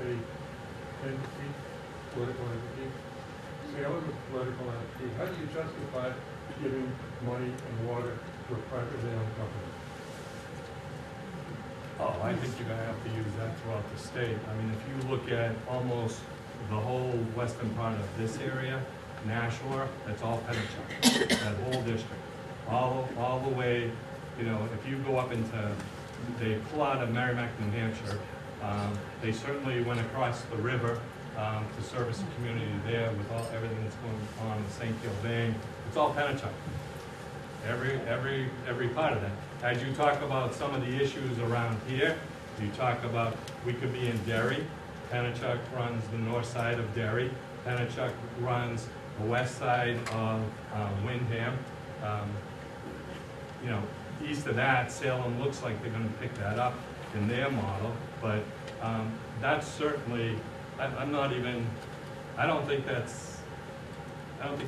a entity, political entity. Salem is a political entity. How do you justify giving money and water to a privately owned company? Oh, I think you're going to have to use that throughout the state. I mean, if you look at almost the whole western part of this area, Nashua, that's all Pennachuck, that whole district. All the way, you know, if you go up into, they pull out of Merrimack, New Hampshire, they certainly went across the river to service the community there with everything that's going on in St. Gilvain. It's all Pennachuck. Every part of that. As you talk about some of the issues around here, you talk about, we could be in Derry. Pennachuck runs the north side of Derry. Pennachuck runs the west side of Windham. You know, east of that, Salem looks like they're going to pick that up in their model, but that's certainly, I don't think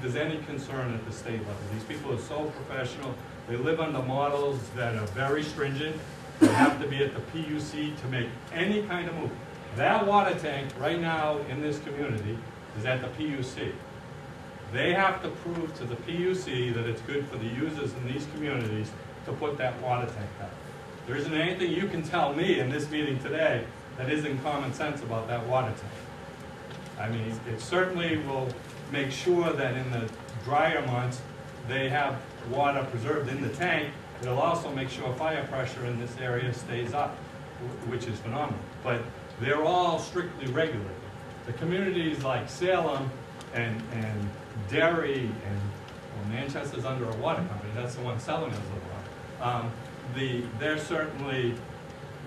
there's any concern at the state level. These people are so professional. They live under models that are very stringent. They have to be at the PUC to make any kind of move. That water tank right now in this community is at the PUC. They have to prove to the PUC that it's good for the users in these communities to put that water tank out. There isn't anything you can tell me in this meeting today that isn't common sense about that water tank. I mean, it certainly will make sure that in the drier months, they have water preserved in the tank. It'll also make sure fire pressure in this area stays up, which is phenomenal. But they're all strictly regulated. The communities like Salem and Derry and Manchester's under a water company. That's the one selling us the water. They're certainly,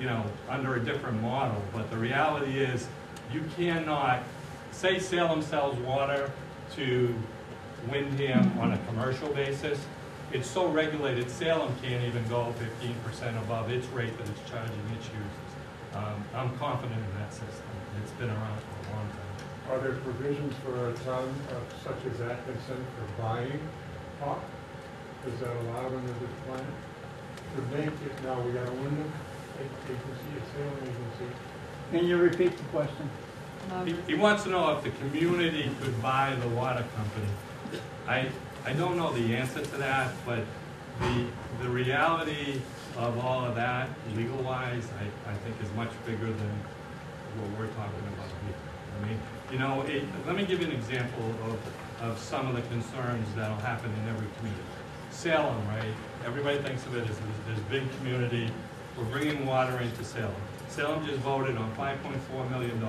you know, under a different model. But the reality is, you cannot, say Salem sells water to Windham on a commercial basis. It's so regulated, Salem can't even go 15% above its rate that it's charging its users. I'm confident in that system. It's been around for a long time. Are there provisions for a town such as Atkinson for buying hop? Is that allowed under this plan? To make it, now we got a window agency, a sailing agency. Can you repeat the question? He wants to know if the community could buy the water company. I don't know the answer to that, but the reality of all of that, legal-wise, I think is much bigger than what we're talking about here. I mean, you know, let me give you an example of some of the concerns that'll happen in every community. Salem, right? Everybody thinks of it as this big community. We're bringing water into Salem. Salem just voted on $5.4 million.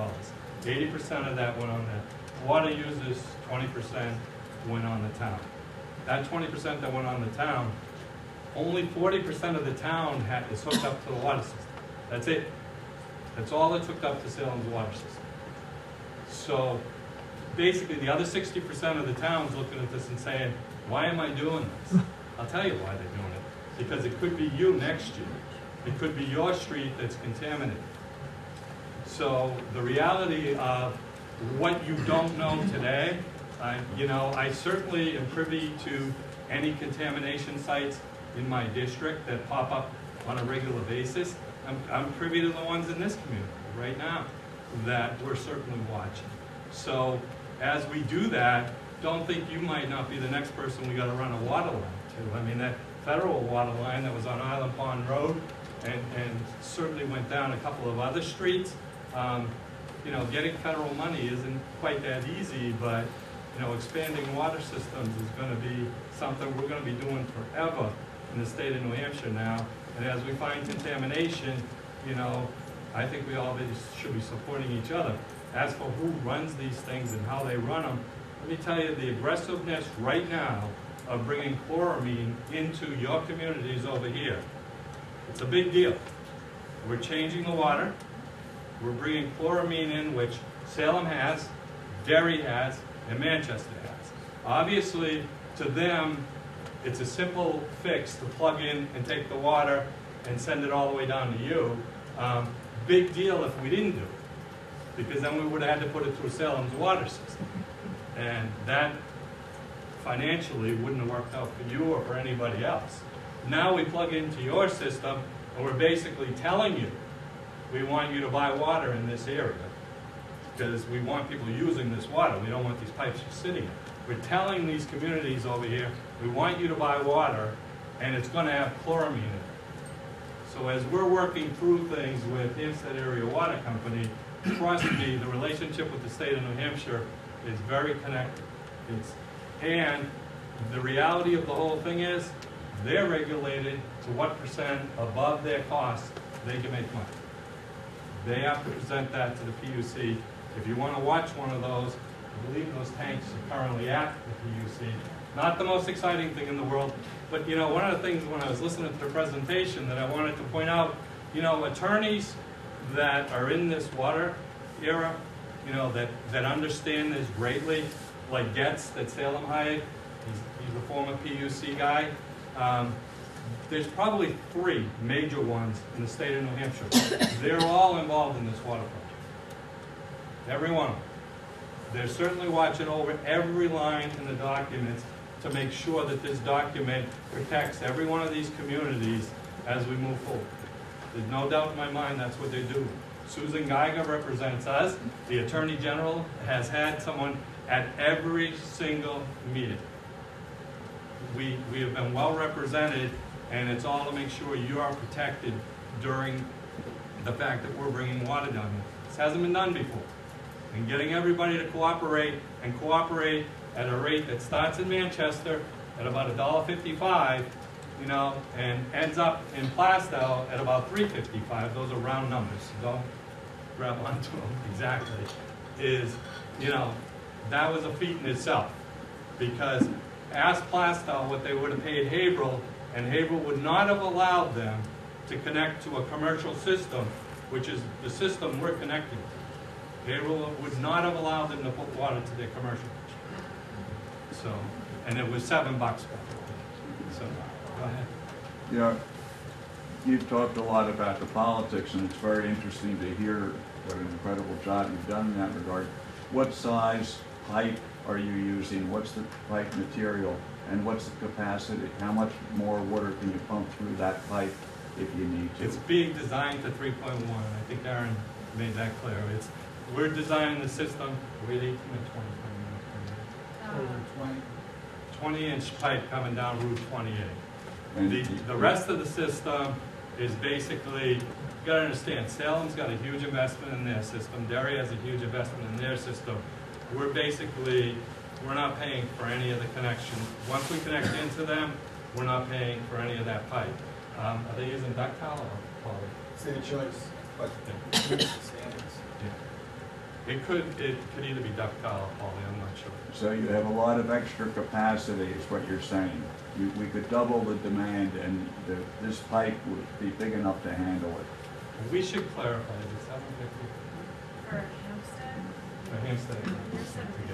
80% of that went on the water users, 20% went on the town. That 20% that went on the town, only 40% of the town is hooked up to the water system. That's it. That's all that's hooked up to Salem's water system. So basically the other 60% of the town's looking at this and saying, why am I doing this? I'll tell you why they're doing it. Because it could be you next year. It could be your street that's contaminated. So the reality of what you don't know today, I certainly am privy to any contamination sites in my district that pop up on a regular basis. I'm privy to the ones in this community right now that we're certainly watching. So as we do that, don't think you might not be the next person we got to run a water line to. I mean, that federal water line that was on Island Pond Road and certainly went down a couple of other streets. Getting federal money isn't quite that easy, but expanding water systems is going to be something we're going to be doing forever in the state of New Hampshire now. And as we find contamination, I think we all should be supporting each other. As for who runs these things and how they run them, let me tell you, the aggressiveness right now of bringing chloramine into your communities over here, it's a big deal. We're changing the water. We're bringing chloramine in, which Salem has, Derry has, and Manchester has. Obviously, to them, it's a simple fix to plug in and take the water and send it all the way down to you. Big deal if we didn't do it, because then we would have had to put it through Salem's water system. And that financially wouldn't have worked out for you or for anybody else. Now we plug into your system, and we're basically telling you, we want you to buy water in this area because we want people using this water. We don't want these pipes just sitting there. We're telling these communities over here, we want you to buy water, and it's going to have chloramine in it. So as we're working through things with Hampstead Area Water Company, trust me, the relationship with the state of New Hampshire is very connected. And the reality of the whole thing is, they're regulated to what percent above their cost they can make money. They have to present that to the PUC. If you want to watch one of those, I believe those tanks are currently at the PUC. Not the most exciting thing in the world, but one of the things when I was listening to the presentation that I wanted to point out, attorneys that are in this water era, that understand this greatly, like Getz that Salem hired, he's a former PUC guy. There's probably 3 major ones in the state of New Hampshire. They're all involved in this water project. Every one of them. They're certainly watching over every line in the documents to make sure that this document protects every one of these communities as we move forward. There's no doubt in my mind that's what they do. Susan Geiger represents us. The Attorney General has had someone at every single meeting. We have been well represented, and it's all to make sure you are protected during the fact that we're bringing water down here. This hasn't been done before. And getting everybody to cooperate at a rate that starts in Manchester at about $1.55, and ends up in Plastow at about $3.55. Those are round numbers, so don't grab onto them exactly. That was a feat in itself, because ask Plastow what they would have paid Haverhill, and Haverhill would not have allowed them to connect to a commercial system, which is the system we're connecting to. would not have allowed them to put water to their commercial kitchen. So, and it was $7. So, go ahead. You know, you've talked a lot about the politics, and it's very interesting to hear what an incredible job you've done in that regard. What size pipe are you using? What's the pipe material? And what's the capacity? How much more water can you pump through that pipe if you need to? It's being designed to 3.1. I think Aaron made that clear. We're designing the system with 18 and 20 inch pipe coming down Route 28. And The rest of the system is basically, you gotta understand, Salem's got a huge investment in their system, Derry has a huge investment in their system. We're not paying for any of the connections. Once we connect into them, we're not paying for any of that pipe. Are they using ductile or poly? It's their choice, but Yeah. It could either be ductile or poly, I'm not sure. so you have a lot of extra capacity, is what you're saying. We could double the demand, and this pipe would be big enough to handle it. We should clarify, is it 750 For Hampstead, for Hampstead? you're 750 to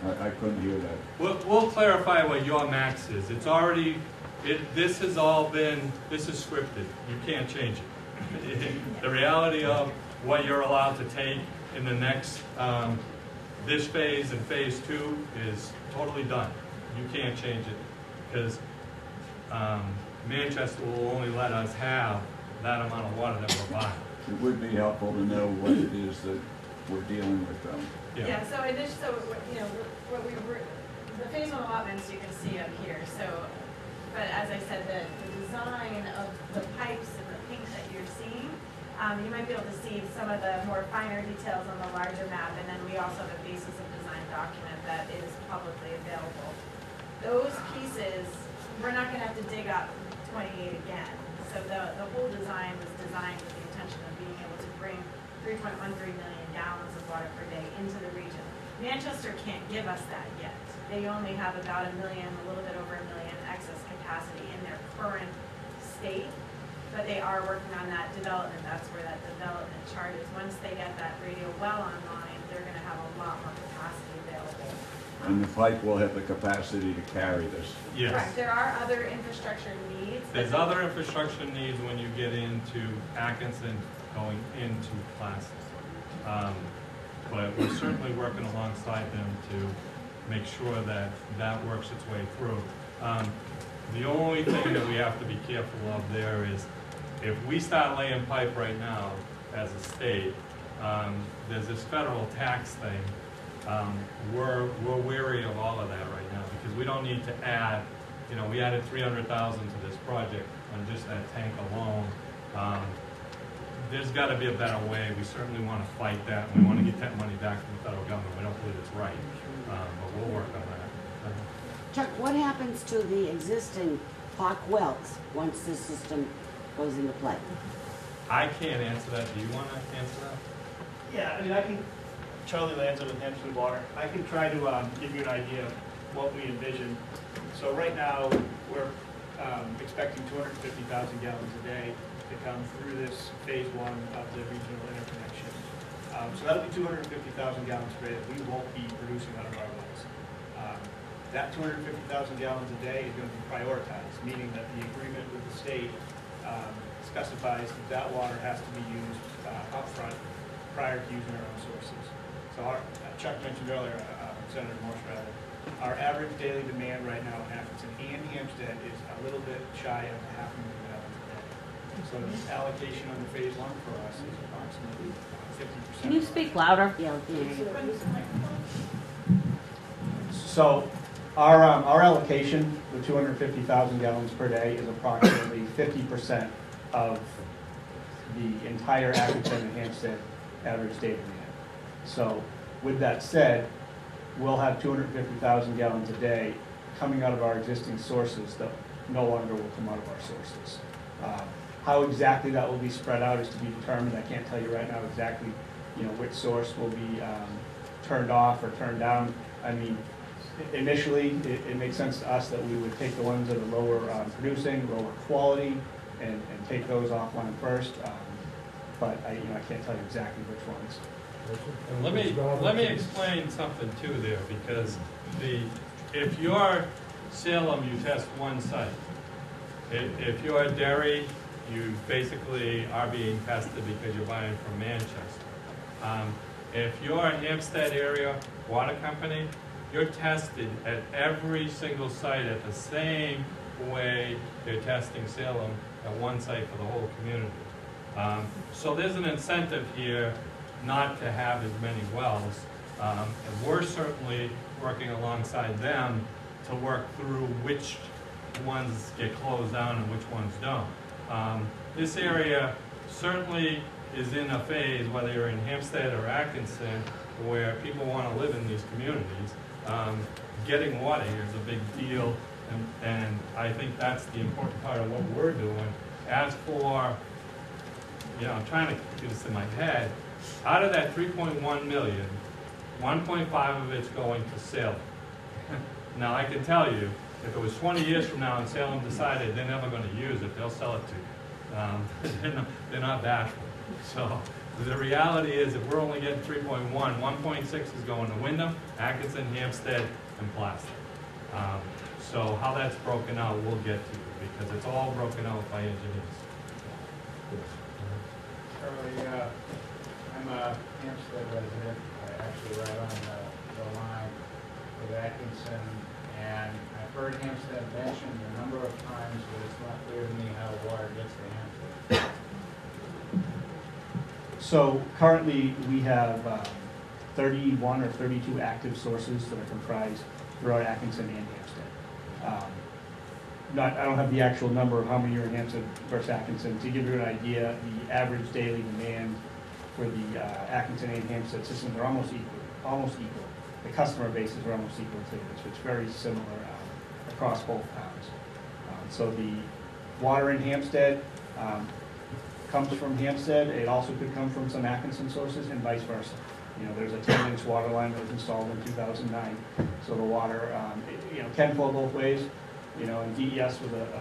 Rams. I couldn't hear that. We'll clarify what your max is. It's already, this is scripted. You can't change it. The reality of what you're allowed to take in the next, this phase and phase 2 is totally done. You can't change it because Manchester will only let us have that amount of water that we're buying. It would be helpful to know what it is that we're dealing with, though. Yeah, so you know, what we were, the phase 1 allotments you can see up here, so, but as I said, the design of the pipes and the pink that you're seeing, you might be able to see some of the more finer details on the larger map, and then we also have a basis of design document that is publicly available. Those pieces, we're not gonna have to dig up 28 again. So the whole design was designed with the intention of being able to bring 3.13 million gallons of water per day into the region. Manchester can't give us that yet. They only have about a little bit over a million excess capacity in their current state, but they are working on that development. That's where that development chart is. Once they get that radio well online, they're gonna have a lot more capacity available. And the pipe will have the capacity to carry this. Yes. Correct, there are other infrastructure needs. There's other infrastructure needs when you get into Atkinson going into classes. But we're certainly working alongside them to make sure that that works its way through. The only thing that we have to be careful of there is if we start laying pipe right now as a state, there's this federal tax thing. We're wary of all of that right now because we don't need to add, we added $300,000 to this project on just that tank alone. There's got to be a better way. We certainly want to fight that. We want to get that money back from the federal government. We don't believe it's right, but we'll work on that. Chuck, what happens to the existing Park wells once this system goes into play? I can't answer that. Do you want to answer that? Yeah, I mean, I can, Charlie Lanza with Hampstead Water. I can try to give you an idea of what we envision. So right now, we're expecting 250,000 gallons a day to come through this phase 1 of the regional interconnection. So that'll be 250,000 gallons per day that we won't be producing out of our wells. That 250,000 gallons a day is going to be prioritized, meaning that the agreement with the state specifies that water has to be used upfront prior to using our own sources. So Chuck mentioned earlier, Senator Morse rather, our average daily demand right now in Atkinson and Hampstead is a little bit shy of 500,000 gallons a day. So the allocation under phase 1 for us is approximately 50%. Can you speak louder? Yeah. So our allocation, the 250,000 gallons per day, is approximately 50% of the entire Atkinson and Hampstead average day demand. So with that said, we'll have 250,000 gallons a day coming out of our existing sources that no longer will come out of our sources. How exactly that will be spread out is to be determined. I can't tell you right now exactly, which source will be turned off or turned down. I mean, initially, it makes sense to us that we would take the ones that are lower producing, lower quality, and take those offline first. but I can't tell you exactly which ones. Let me explain something too there, because if you're Salem, you test one site. If you're Derry, you basically are being tested because you're buying from Manchester. If you're a Hampstead area water company, you're tested at every single site at the same way they're testing Salem at one site for the whole community. So there's an incentive here not to have as many wells. And we're certainly working alongside them to work through which ones get closed down and which ones don't. This area certainly is in a phase, whether you're in Hampstead or Atkinson, where people want to live in these communities. Getting water here is a big deal, and I think that's the important part of what we're doing. As for, I'm trying to get this in my head, out of that 3.1 million, 1.5 of it's going to Salem. Now, I can tell you, if it was 20 years from now and Salem decided they're never going to use it, they'll sell it to you. They're not bashful. So the reality is, if we're only getting 3.1, 1.6 is going to Wyndham, Atkinson, Hampstead, and Plaster. So how that's broken out, we'll get to, because it's all broken out by engineers. Charlie, I'm a Hampstead resident, actually right on the line with Atkinson, and I've heard Hampstead mentioned a number of times, but it's not clear to me how water gets to Hampstead. So currently, we have 31 or 32 active sources that are comprised throughout Atkinson and Hampstead. I don't have the actual number of how many are in Hampstead versus Atkinson. To give you an idea, the average daily demand for the Atkinson and Hampstead systems are almost equal. The customer bases are almost equal too, so it's very similar across both towns. So the water in Hampstead comes from Hampstead. It also could come from some Atkinson sources and vice versa. There's a 10-inch water line that was installed in 2009, so the water can flow both ways. And DES was a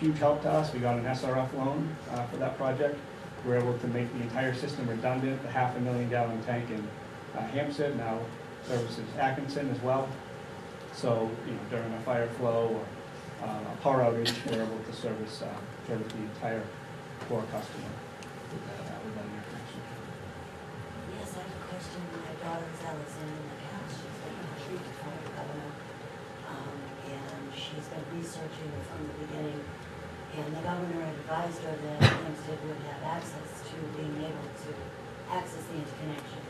huge help to us. We got an SRF loan for that project. We were able to make the entire system redundant. The 500,000 gallon tank in Hampstead now services Atkinson as well. So during a fire flow or a power outage, we're able to service the entire core customer with that interconnection. Yes, I have a question. My daughter is Alexandra McCall. She's been a tree for the governor, and she's been researching it from the beginning. And the governor advised her that Hampstead would have access to being able to access the interconnection.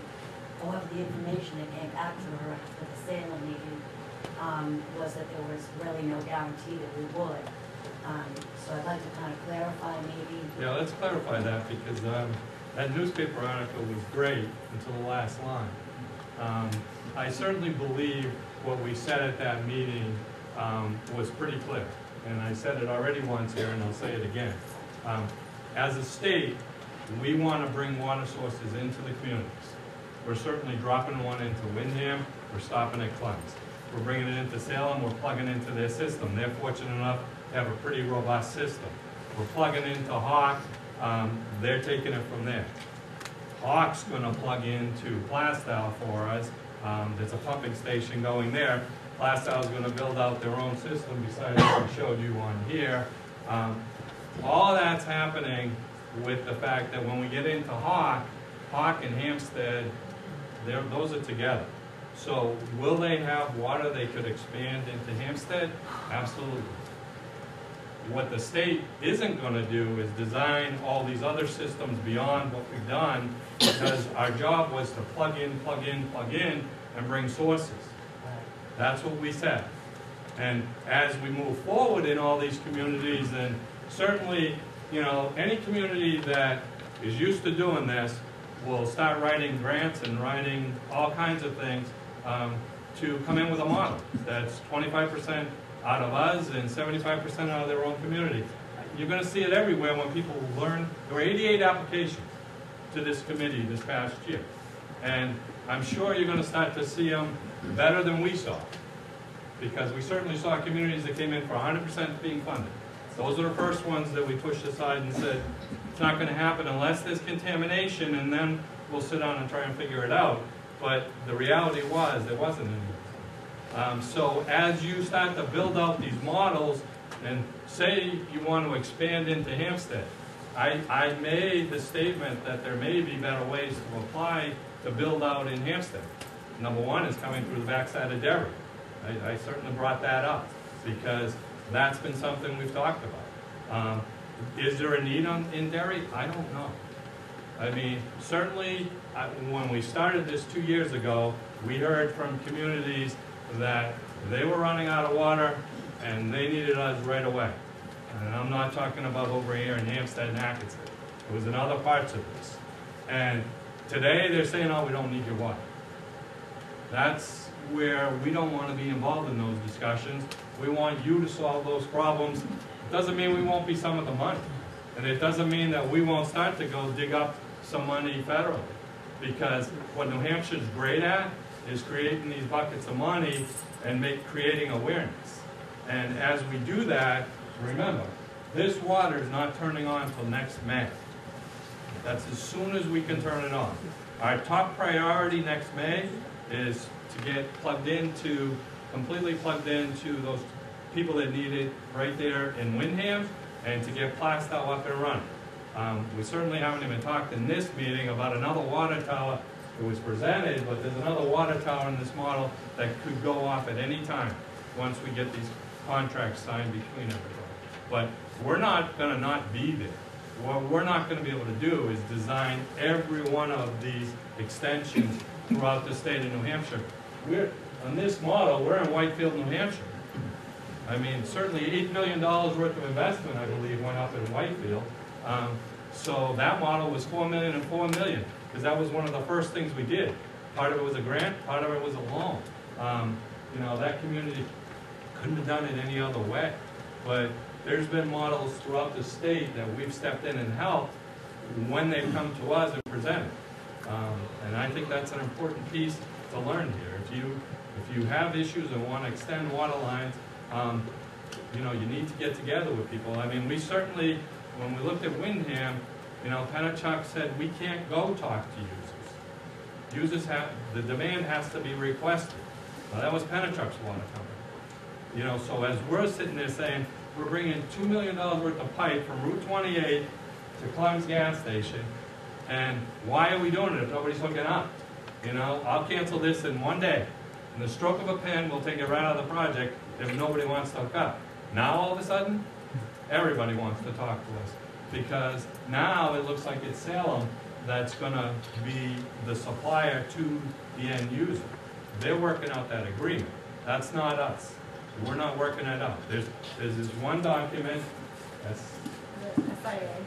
However, the information that came back to her after the Salem meeting was that there was really no guarantee that we would. So I'd like to kind of clarify maybe. Yeah, let's clarify that, because that newspaper article was great until the last line. I certainly believe what we said at that meeting was pretty clear. And I said it already once here, and I'll say it again. As a state, we want to bring water sources into the communities. We're certainly dropping one into Windham. We're stopping at Clemens. We're bringing it into Salem. We're plugging into their system. They're fortunate enough to have a pretty robust system. We're plugging into Hawk. They're taking it from there. Hawk's going to plug into Plastow for us. There's a pumping station going there. Plastow is going to build out their own system besides what I showed you on here. All that's happening with the fact that when we get into Hawk and Hampstead, those are together. So will they have water they could expand into Hampstead? Absolutely. What the state isn't going to do is design all these other systems beyond what we've done, because our job was to plug in, and bring sources. That's what we said. And as we move forward in all these communities, and certainly, any community that is used to doing this will start writing grants and writing all kinds of things to come in with a model that's 25% out of us and 75% out of their own community. You're going to see it everywhere when people learn. There were 88 applications to this committee this past year. And I'm sure you're going to start to see them better than we saw. Because we certainly saw communities that came in for 100% being funded. Those are the first ones that we pushed aside and said, it's not gonna happen unless there's contamination, and then we'll sit down and try and figure it out. But the reality was, there wasn't any. So as you start to build out these models, and say you want to expand into Hampstead, I made the statement that there may be better ways to apply to build out in Hampstead. Number one is coming through the backside of Derry. I certainly brought that up because that's been something we've talked about. Is there a need in Derry? I don't know. I mean, certainly when we started this 2 years ago, we heard from communities that they were running out of water and they needed us right away. And I'm not talking about over here in Hampstead and Atkinson. It was in other parts of this. And today they're saying, oh, we don't need your water. That's where we don't want to be involved in those discussions. We want you to solve those problems. It doesn't mean we won't be some of the money. And it doesn't mean that we won't start to go dig up some money federally. Because what New Hampshire's great at is creating these buckets of money and creating awareness. And as we do that, remember, this water is not turning on until next May. That's as soon as we can turn it on. Our top priority next May is to get completely plugged into those people that need it right there in Windham, and to get Plastow up and running. We certainly haven't even talked in this meeting about another water tower. It was presented, but there's another water tower in this model that could go off at any time once we get these contracts signed between everybody. But we're not going to not be there. What we're not going to be able to do is design every one of these extensions throughout the state of New Hampshire. On this model, we're in Whitefield, New Hampshire. I mean, certainly $8 million worth of investment, I believe, went up in Whitefield. So that model was $4 million and $4 million, because that was one of the first things we did. Part of it was a grant, part of it was a loan. You know, that community couldn't have done it any other way. But there's been models throughout the state that we've stepped in and helped when they've come to us and presented. And I think that's an important piece to learn here. If you have issues and want to extend water lines, you know, you need to get together with people. I mean, we certainly, when we looked at Windham, you know, Pennachuck said we can't go talk to users. The demand has to be requested. Well, that was Pennachuck's water company. You know, so as we're sitting there saying, we're bringing $2 million worth of pipe from Route 28 to Clem's gas station, and why are we doing it if nobody's hooking up? You know, I'll cancel this in one day. In the stroke of a pen, we'll take it right out of the project if nobody wants to hook up. Now, all of a sudden, everybody wants to talk to us, because now it looks like it's Salem that's going to be the supplier to the end user. They're working out that agreement. That's not us. We're not working it out. There's this one document,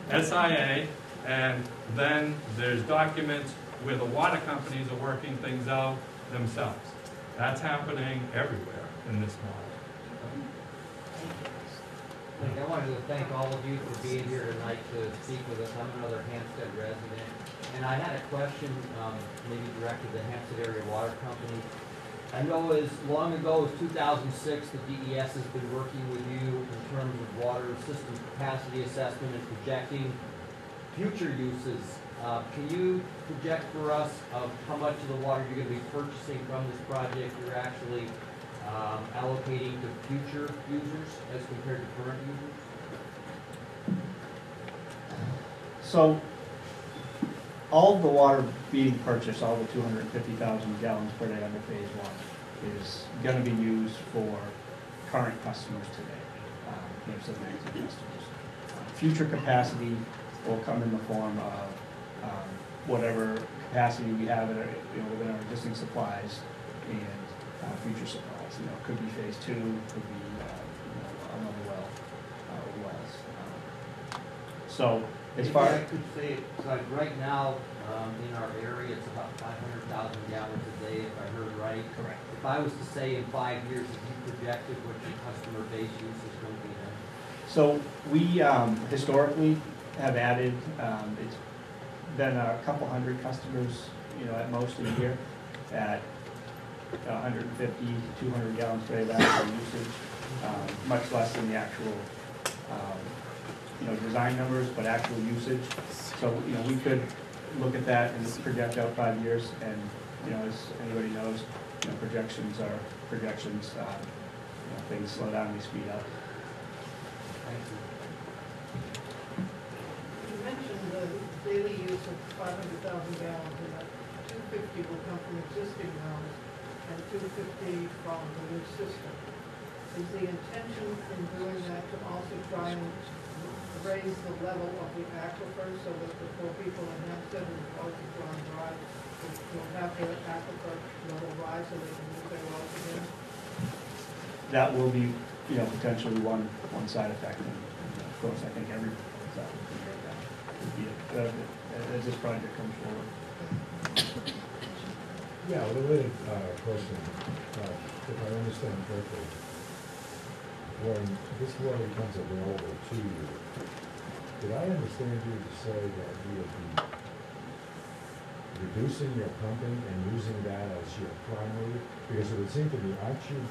SIA, and then there's documents where the water companies are working things out themselves. That's happening everywhere in this model. I wanted to thank all of you for being here tonight to speak with us. I'm another Hampstead resident, and I had a question, maybe directed to the Hampstead Area Water Company. I know as long ago as 2006, the DES has been working with you in terms of water system capacity assessment and projecting future uses. Can you project for us of how much of the water you're going to be purchasing from this project you're actually allocating to future users as compared to current users? So all of the water being purchased, all the 250,000 gallons per day under phase one, is going to be used for current customers today, Hampstead Magazine customers. Future capacity will come in the form of whatever capacity we have within our existing supplies and future supplies. You know, it could be phase two, could be another wells. So as far I could say, so right now in our area, it's about 500,000 gallons a day, if I heard right. Correct. If I was to say in 5 years, have you projected what your customer base use is going to be then? So we historically have added, it's been a couple hundred customers, at most a year, at 150 to 200 gallons per day of actual usage, much less than the actual design numbers, but actual usage. So, we could look at that and project out 5 years, and, as anybody knows, projections are projections. Things slow down, they speed up. Thank you. You mentioned the daily use of 500,000 gallons, and that 250 will come from existing wells and 250 from the new system. Is the intention in doing that to also try and raise the level of the aquifer so that the poor people in Hampstead and those of John Drive will have their aquifer level rise so they can use their wells again? That will be, potentially one side effect. And of course, I think everybody that would be as this project comes forward. Yeah, a related question. If I understand correctly, when this water becomes available to you, did I understand you to say that you would be reducing your pumping and using that as your primary? Because it would seem to me, aren't you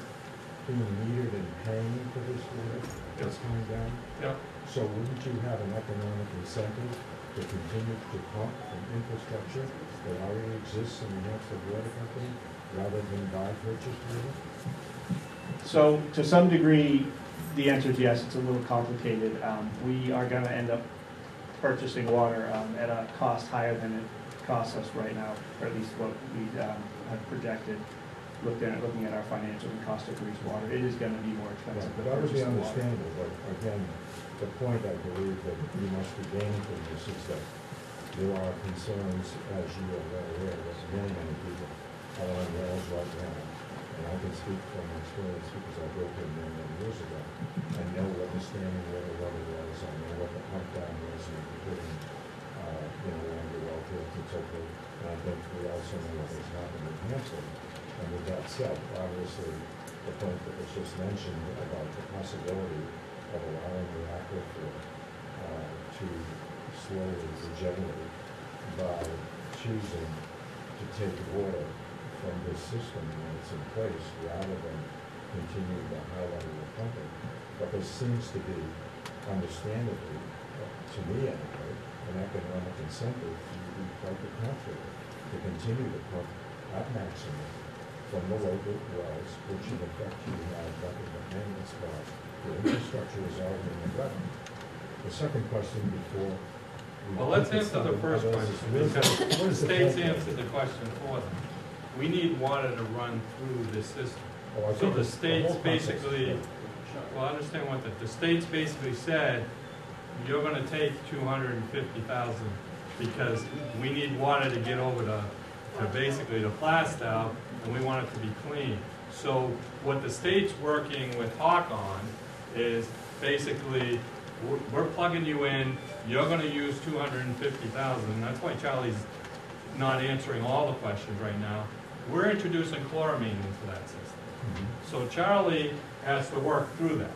being metered and paying for this water that's coming down? Yep. So wouldn't you have an economic incentive to continue to pump from infrastructure that already exists in the Hampstead Water Company rather than buy purchased water? So to some degree, the answer is yes. It's a little complicated. We are going to end up purchasing water at a cost higher than it costs us right now, or at least what we have projected. Looking at our financials and cost to produce water, it is going to be more expensive. Right, but that would be understandable. But again, the point I believe that you must be gaining from this is that there are concerns, as you are well aware, that many people are on wells right now. And I can speak from experience because I built it many years ago. I know what the standing water level was. I know what the pump down was, and putting, along the well fields and so forth. And I think we also know what has happened in Hampstead. And with that said, obviously, the point that was just mentioned about the possibility of allowing the aquifer to slowly regenerate by choosing to take water from this system when it's in place rather than continue the high level of pumping. But there seems to be, understandably, to me anyway, an economic incentive to be quite the contrary, to continue to pump at maximum from the local wells, which in effect you have nothing but maintenance costs. The infrastructure is already in the ground. The second question before Well, let's answer the first question, because the state's answered the question for them. We need water to run through this system. So the state's basically, well, I understand what the state's basically said, you're gonna take 250,000 because we need water to get over to basically to Plastow, and we want it to be clean. So what the state's working with Hawk on is basically, we're plugging you in, you're going to use 250,000. That's why Charlie's not answering all the questions right now. We're introducing chloramine into that system. So Charlie has to work through that.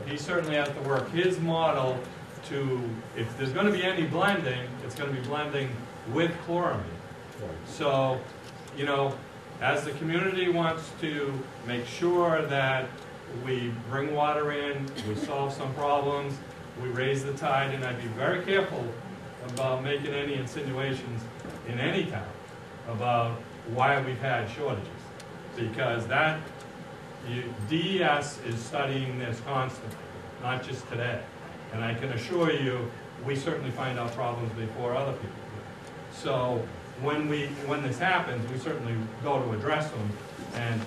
He certainly has to work his model to, if there's going to be any blending, it's going to be blending with chloramine. So, as the community wants to make sure that we bring water in, we solve some problems, we raise the tide, and I'd be very careful about making any insinuations in any town about why we've had shortages. Because DES is studying this constantly, not just today. And I can assure you, we certainly find out problems before other people do. So when this happens, we certainly go to address them. And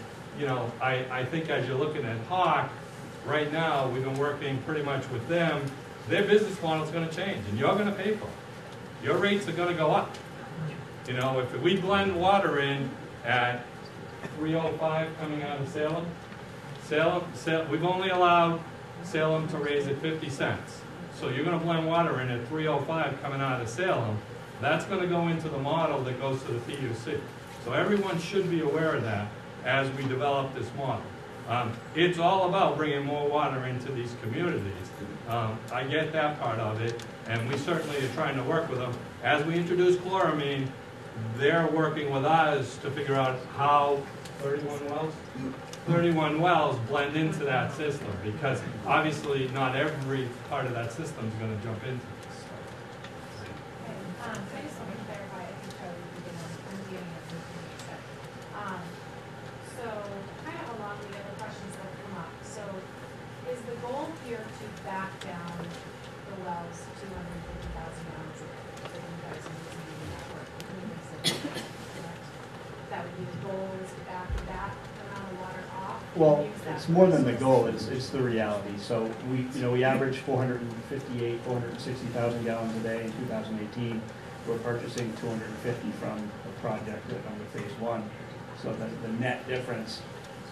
I think as you're looking at Hawk, right now, we've been working pretty much with them. Their business model is going to change, and you're going to pay for it. Your rates are going to go up. If we blend water in at 305 coming out of Salem, we've only allowed Salem to raise it 50 cents. So you're going to blend water in at 305 coming out of Salem. That's going to go into the model that goes to the PUC. So everyone should be aware of that as we develop this model. It's all about bringing more water into these communities. I get that part of it, and we certainly are trying to work with them. As we introduce chloramine, they're working with us to figure out how 31 wells? 31 wells blend into that system, because obviously not every part of that system is going to jump into this. I just want to clarify, I think Charlie, you did on the beginning of this meeting, so kind of along the other questions that have come up, so is the goal here to back down the wells to 250,000 gallons a day, so you guys are using the network, correct? That would be the goal, is to back that amount of water off? Well, and use that it's more than the resource? goal, it's the reality. So we average 458, 460,000 gallons a day in 2018. We're purchasing 250 from the project under phase one. So the net difference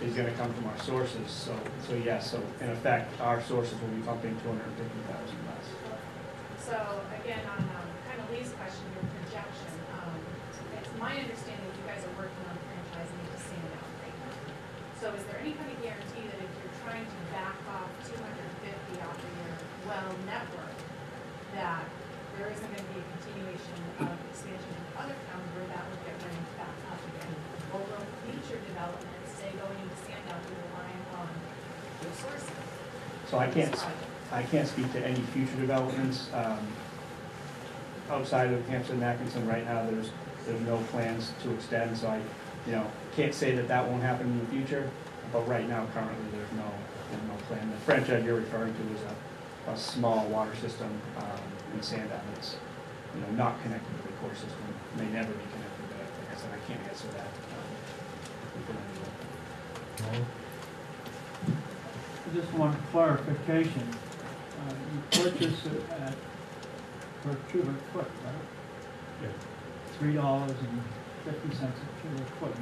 is gonna come from our sources. So yes, so in effect, our sources will be pumping 250,000 less. So again, on kind of Lee's question, your projection, it's my understanding that you guys are working on franchising it to Sandown right now. So is there any kind of guarantee that if you're trying to back off 250 off of your well network, that there isn't going to be a continuation of expansion in other towns where that will get ramped back up again? Or will future developments, say going into Sandown, be relying on your sources? So I can't speak to any future developments. Outside of Hampstead and Atkinson right now, there's no plans to extend, so I can't say that won't happen in the future, but right now, currently, there's no plan. The franchise you're referring to is a small water system in Sandown that's not connected to the core system, may never be connected, but like I said, I can't answer that. Just one clarification. You purchase it at per cubic foot, right? Yeah. $3.50 a cubic foot.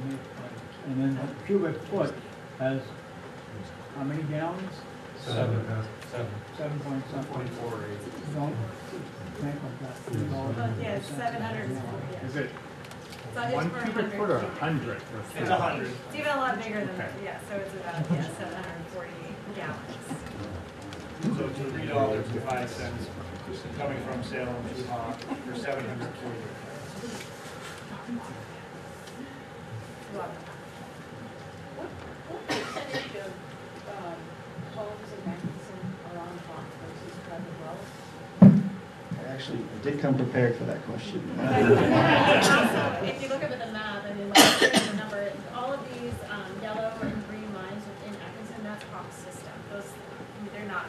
And then a cubic foot has how many gallons? 7 point something. Don't think of that. Well, yeah, it's 740. Is it So it's 1 for cubic foot or 100? It's 100. It's even a lot bigger than that, Okay. yeah, so it's about, 740 gallons. So it's $3.05 coming from Salem to Hawk for 740. What percentage of homes in Atkinson are on top versus private wells? I did come prepared for that question. Also, if you look up at the map, I mean, like, here's the number, all of these yellow and green lines within Atkinson, that's Hawk's system. Those, they're not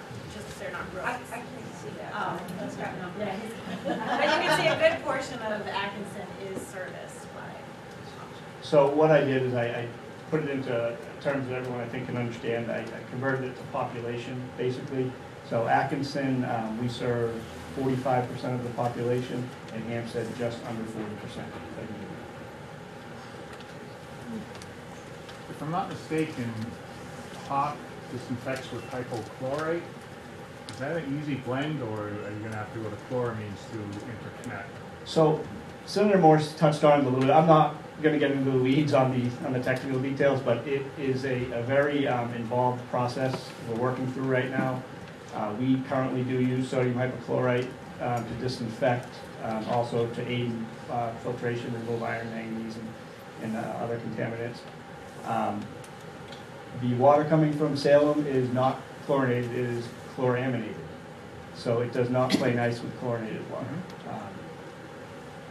roads. I can't see that. Oh, that's right, no, yeah. But you can see a good portion of Atkinson is serviced by Hawk. So what I did is I put it into terms that everyone I think can understand. I converted it to population, basically. So Atkinson, we serve 45% of the population, and Hampstead just under 40%. If I'm not mistaken, Hawk disinfects with hypochlorite. Is that an easy blend, or are you going to have to go to chloramines to interconnect? So Senator Morse touched on it a little bit. I'm not going to get into the weeds on the technical details, but it is a very involved process we're working through right now. We currently do use sodium hypochlorite to disinfect, also to aid in filtration, remove iron, manganese, and other contaminants. The water coming from Salem is not chlorinated, it is chloraminated. So it does not play nice with chlorinated water.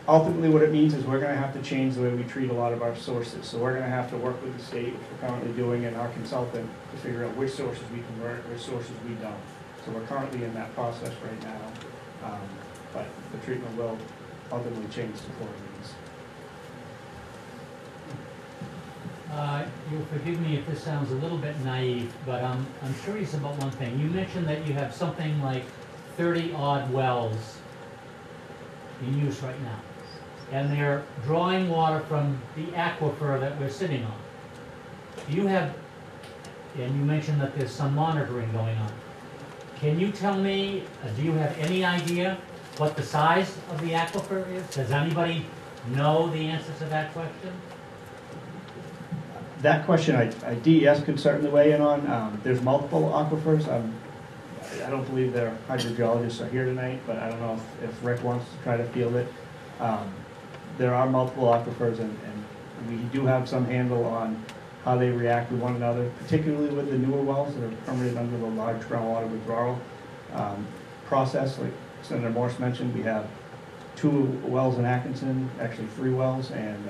Ultimately, what it means is we're going to have to change the way we treat a lot of our sources. So we're going to have to work with the state, which we're currently doing, and our consultant to figure out which sources we convert, which sources we don't. So we're currently in that process right now, but the treatment will ultimately change to chloramines. You'll forgive me if this sounds a little bit naive, but I'm curious about one thing. You mentioned that you have something like 30-odd wells in use right now, and they're drawing water from the aquifer that we're sitting on. Do you have, and you mentioned that there's some monitoring going on. Can you tell me, do you have any idea what the size of the aquifer is? Does anybody know the answer to that question? That question, DES could certainly weigh in on. There's multiple aquifers. I don't believe their hydrogeologists are here tonight, but I don't know if Rick wants to try to field it. there are multiple aquifers, and we do have some handle on how they react with one another, particularly with the newer wells that are permitted under the large groundwater withdrawal process. Like Senator Morse mentioned, we have 2 wells in Atkinson, actually 3 wells, and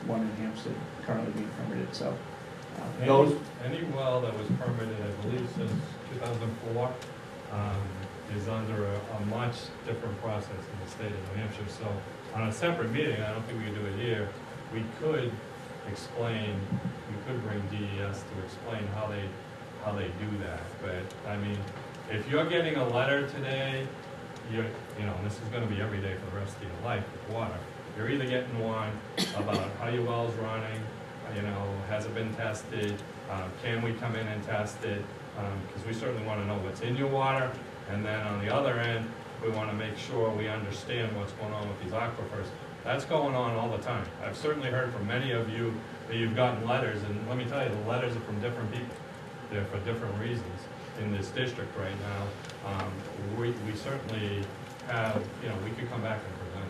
1 in Hampstead currently being permitted. So those. Any well that was permitted, I believe, since 2004, is under a much different process in the state of New Hampshire. So on a separate meeting, I don't think we can do it here, we could explain, we could bring DES to explain how they do that. But I mean, if you're getting a letter today, you know, and this is going to be every day for the rest of your life with water, you're either getting one about how your well's running, you know, has it been tested, can we come in and test it, because we certainly want to know what's in your water, and then on the other end, we want to make sure we understand what's going on with these aquifers. That's going on all the time. I've certainly heard from many of you that you've gotten letters, and let me tell you, the letters are from different people. They're for different reasons in this district right now. We certainly have, you know, we could come back and present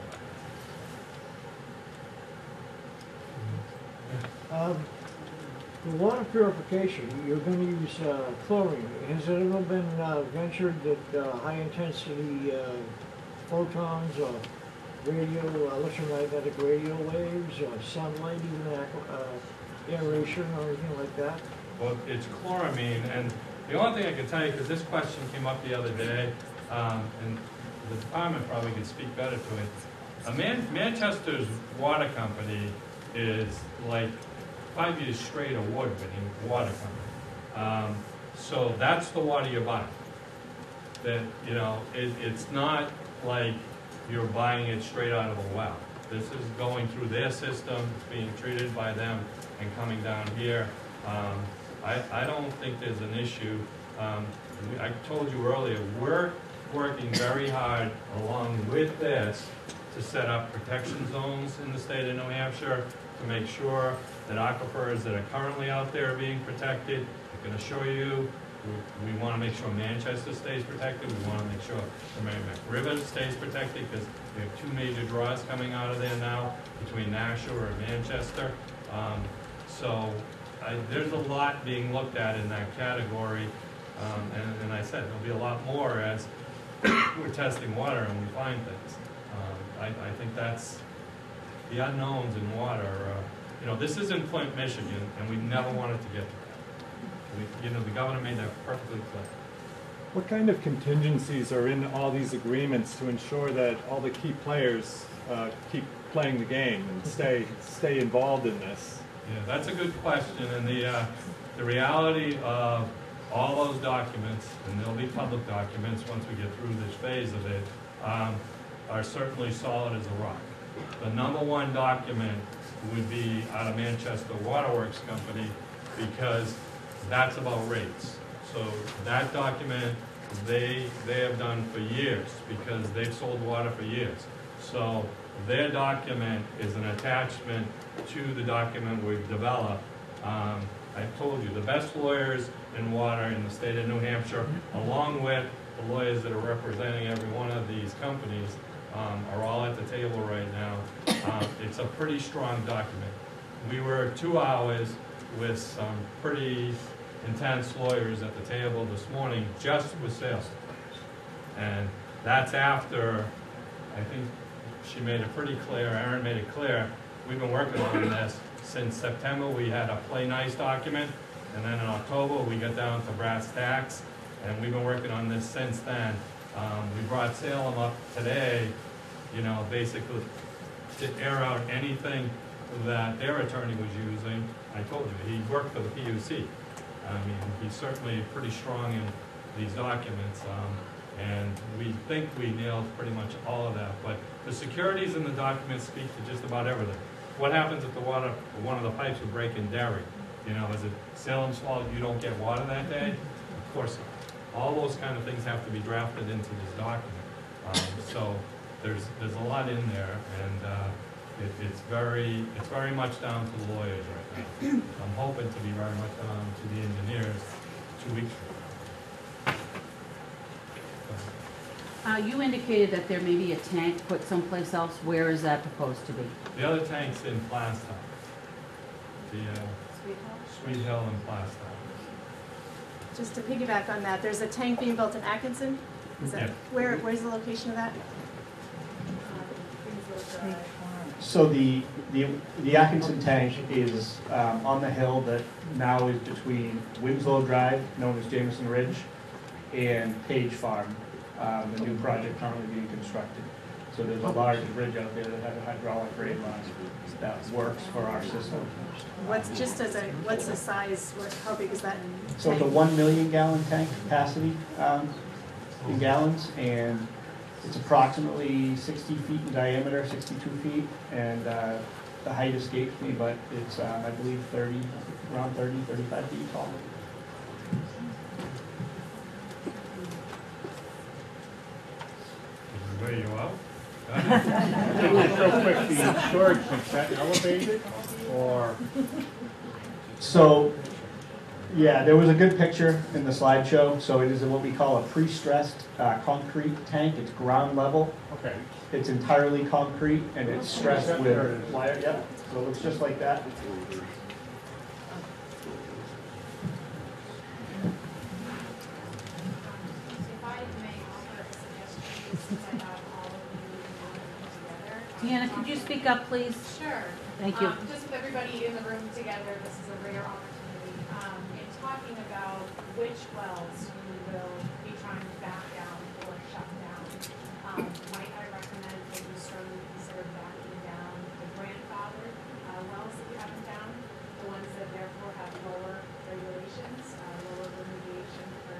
that. The water purification, you're going to use chlorine. Has it ever been ventured that high-intensity photons or electromagnetic radio waves or sunlight, even aeration or anything like that? Well, it's chloramine, and the only thing I can tell you, because this question came up the other day, and the department probably could speak better to it. Manchester's water company is like 5 years straight award-winning water company. So that's the water you're buying. That, you know, it's not like you're buying it straight out of a well. This is going through their system, it's being treated by them, and coming down here. I don't think there's an issue. I told you earlier, we're working very hard along with this to set up protection zones in the state of New Hampshire to make sure that aquifers that are currently out there are being protected. I can assure you, we want to make sure Manchester stays protected. We want to make sure the Merrimack River stays protected because we have 2 major draws coming out of there now between Nashua and Manchester. There's a lot being looked at in that category. And I said there'll be a lot more as we're testing water and we find things. I think that's the unknowns in water. You know, this is in Flint, Michigan, and we never wanted to get to that. You know, the governor made that perfectly clear. What kind of contingencies are in all these agreements to ensure that all the key players keep playing the game and stay involved in this? Yeah, that's a good question, and the reality of all those documents, and there'll be public documents once we get through this phase of it, are certainly solid as a rock. The #1 document would be out of Manchester Waterworks Company because that's about rates. So that document they have done for years because they've sold water for years. So their document is an attachment to the document we've developed. I told you, the best lawyers in water in the state of New Hampshire, along with the lawyers that are representing every one of these companies, are all at the table right now. It's a pretty strong document. We were 2 hours with some pretty intense lawyers at the table this morning just with sales. And that's after, I think she made it pretty clear, Erin made it clear, we've been working on this since September. We had a play nice document, and then in October we got down to brass tacks, and we've been working on this since then. We brought Salem up today, you know, basically to air out anything that their attorney was using. I told you, he worked for the PUC. I mean, he's certainly pretty strong in these documents, and we think we nailed pretty much all of that. But the securities in the documents speak to just about everything. What happens if one of the pipes would break in Derry? You know, is it Salem's fault you don't get water that day? Of course not. All those kind of things have to be drafted into this document. So there's a lot in there, and it's very much down to the lawyers right now. I'm hoping to be very much down to the engineers 2 weeks from now. You indicated that there may be a tank put someplace else. Where is that proposed to be? The other tank's in Plastow. The Sweet Hill and Plastow. Just to piggyback on that, there's a tank being built in Atkinson. Is that, Yeah. where's the location of that? So the Atkinson tank is on the hill that now is between Winslow Drive, known as Jameson Ridge, and Page Farm, the new project currently being constructed. So there's a large bridge out there that has a hydraulic grade line that works for our system. What's the size, how big is that? So it's a 1 million gallon tank capacity in gallons, and it's approximately 60 feet in diameter, 62 feet, and the height escapes me, but it's, I believe, around 35 feet tall. Where you out? Real quick, the storage, is that elevated or? So, yeah, there was a good picture in the slideshow. So it is what we call a pre-stressed concrete tank. It's ground level. Okay. It's entirely concrete and it's stressed with wire. Yeah, so it looks just like that. Deanna, could you speak up, please? Sure. Thank you. Just with everybody in the room together, this is a rare opportunity. In talking about which wells you will be trying to back down or shut down, might I recommend that you strongly consider backing down the grandfathered wells that you have in town, the ones that therefore have lower regulations, lower remediation for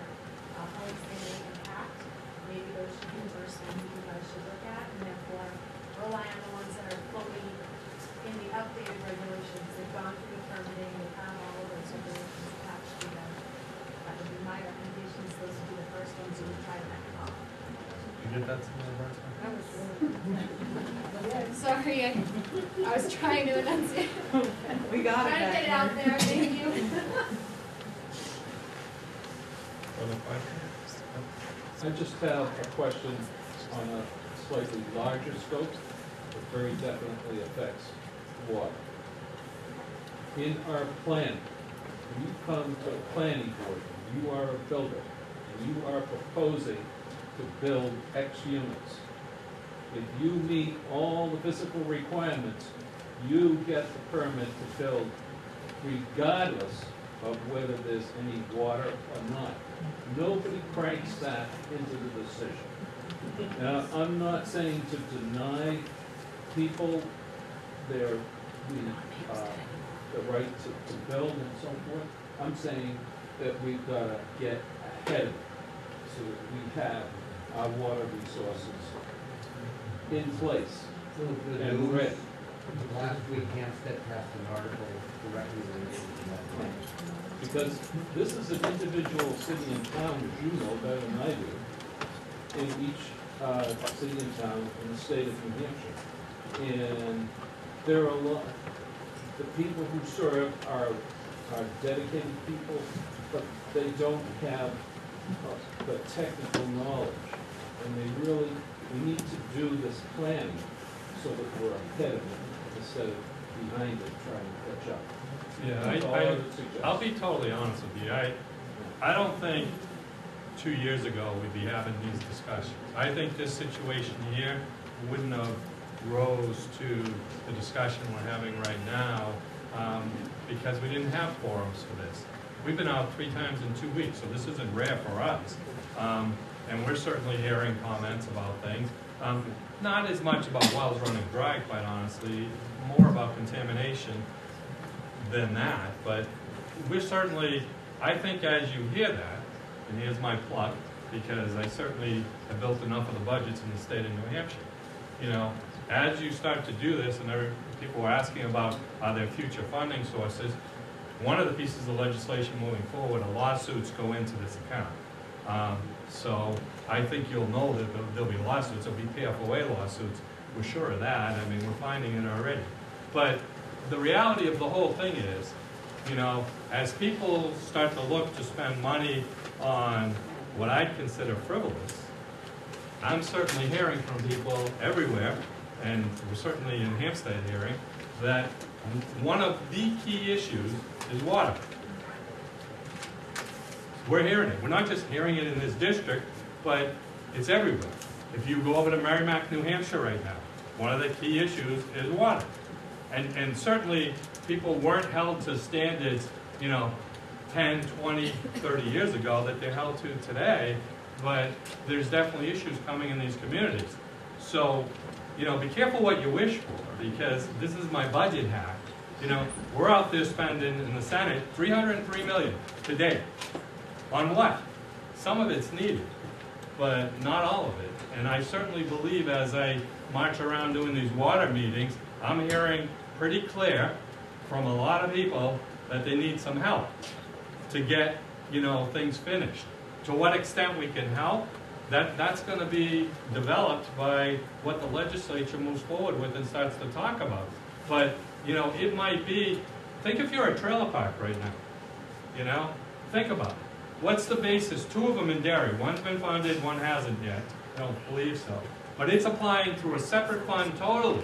homes they may impact. Maybe those should be the first things you guys should look at, and therefore rely on the ones that are fully in the updated regulations. They've gone through the permitting, they have all of those regulations attached to them. That would be my recommendations. Those would be the first ones you would try to back off. You get that some of I'm sorry, I was trying to enunciate. We got it. Trying to get it out there, thank you. I just have a question on a slightly larger scope that very definitely affects water. In our plan, when you come to a planning board, you are a builder, and you are proposing to build X units. If you meet all the physical requirements, you get the permit to build regardless of whether there's any water or not. Nobody cranks that into the decision. Now, I'm not saying to deny people the right to build and so forth. I'm saying that we've got to get ahead of it so that we have our water resources in place and ready. Last week, Hampstead passed an article directly related to that plan. Because this is an individual city and town, as you know better than I do, in each city and town in the state of New Hampshire. And there are a lot, the people who serve are dedicated people, but they don't have the technical knowledge. And they really, we need to do this planning so that we're ahead of it instead of behind it trying to catch up. Yeah, I'll be totally honest with you. I don't think 2 years ago we'd be having these discussions. I think this situation here wouldn't have rose to the discussion we're having right now because we didn't have forums for this. We've been out 3 times in 2 weeks, so this isn't rare for us. And we're certainly hearing comments about things. Not as much about wells running dry, quite honestly, more about contamination than that. But we're certainly, I think as you hear that, and here's my plug, because I certainly have built enough of the budgets in the state of New Hampshire. You know, as you start to do this, and people are asking about are there future funding sources, one of the pieces of legislation moving forward are lawsuits go into this account. So I think you'll know that there'll be lawsuits. There'll be PFOA lawsuits. We're sure of that. I mean, we're finding it already. But the reality of the whole thing is, you know, as people start to look to spend money on what I'd consider frivolous, I'm certainly hearing from people everywhere, and we're certainly in Hampstead hearing, that one of the key issues is water. We're hearing it. We're not just hearing it in this district, but it's everywhere. If you go over to Merrimack, New Hampshire right now, one of the key issues is water. And certainly people weren't held to standards, 10, 20, 30 years ago that they're held to today, but there's definitely issues coming in these communities. So, be careful what you wish for, because this is my budget hack. We're out there spending in the Senate $303 million today. On what? Some of it's needed, but not all of it. And I certainly believe as I march around doing these water meetings, I'm hearing pretty clear from a lot of people that they need some help to get, things finished. To what extent we can help, that's going to be developed by what the legislature moves forward with and starts to talk about. But, it might be, think if you're a trailer park right now, think about it. What's the basis? 2 of them in Derry. One's been funded, one hasn't yet. I don't believe so. But it's applying through a separate fund totally,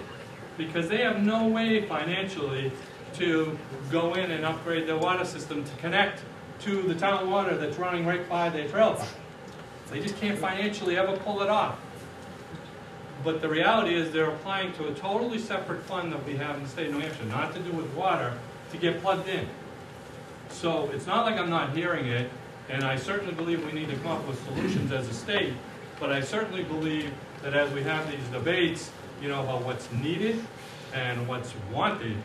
because they have no way financially to go in and upgrade their water system to connect to the town water that's running right by their trailer park. They just can't financially ever pull it off. But the reality is they're applying to a totally separate fund that we have in the state of New Hampshire, not to do with water, to get plugged in. So it's not like I'm not hearing it, and I certainly believe we need to come up with solutions as a state, but I certainly believe that as we have these debates, about what's needed and what's wanted,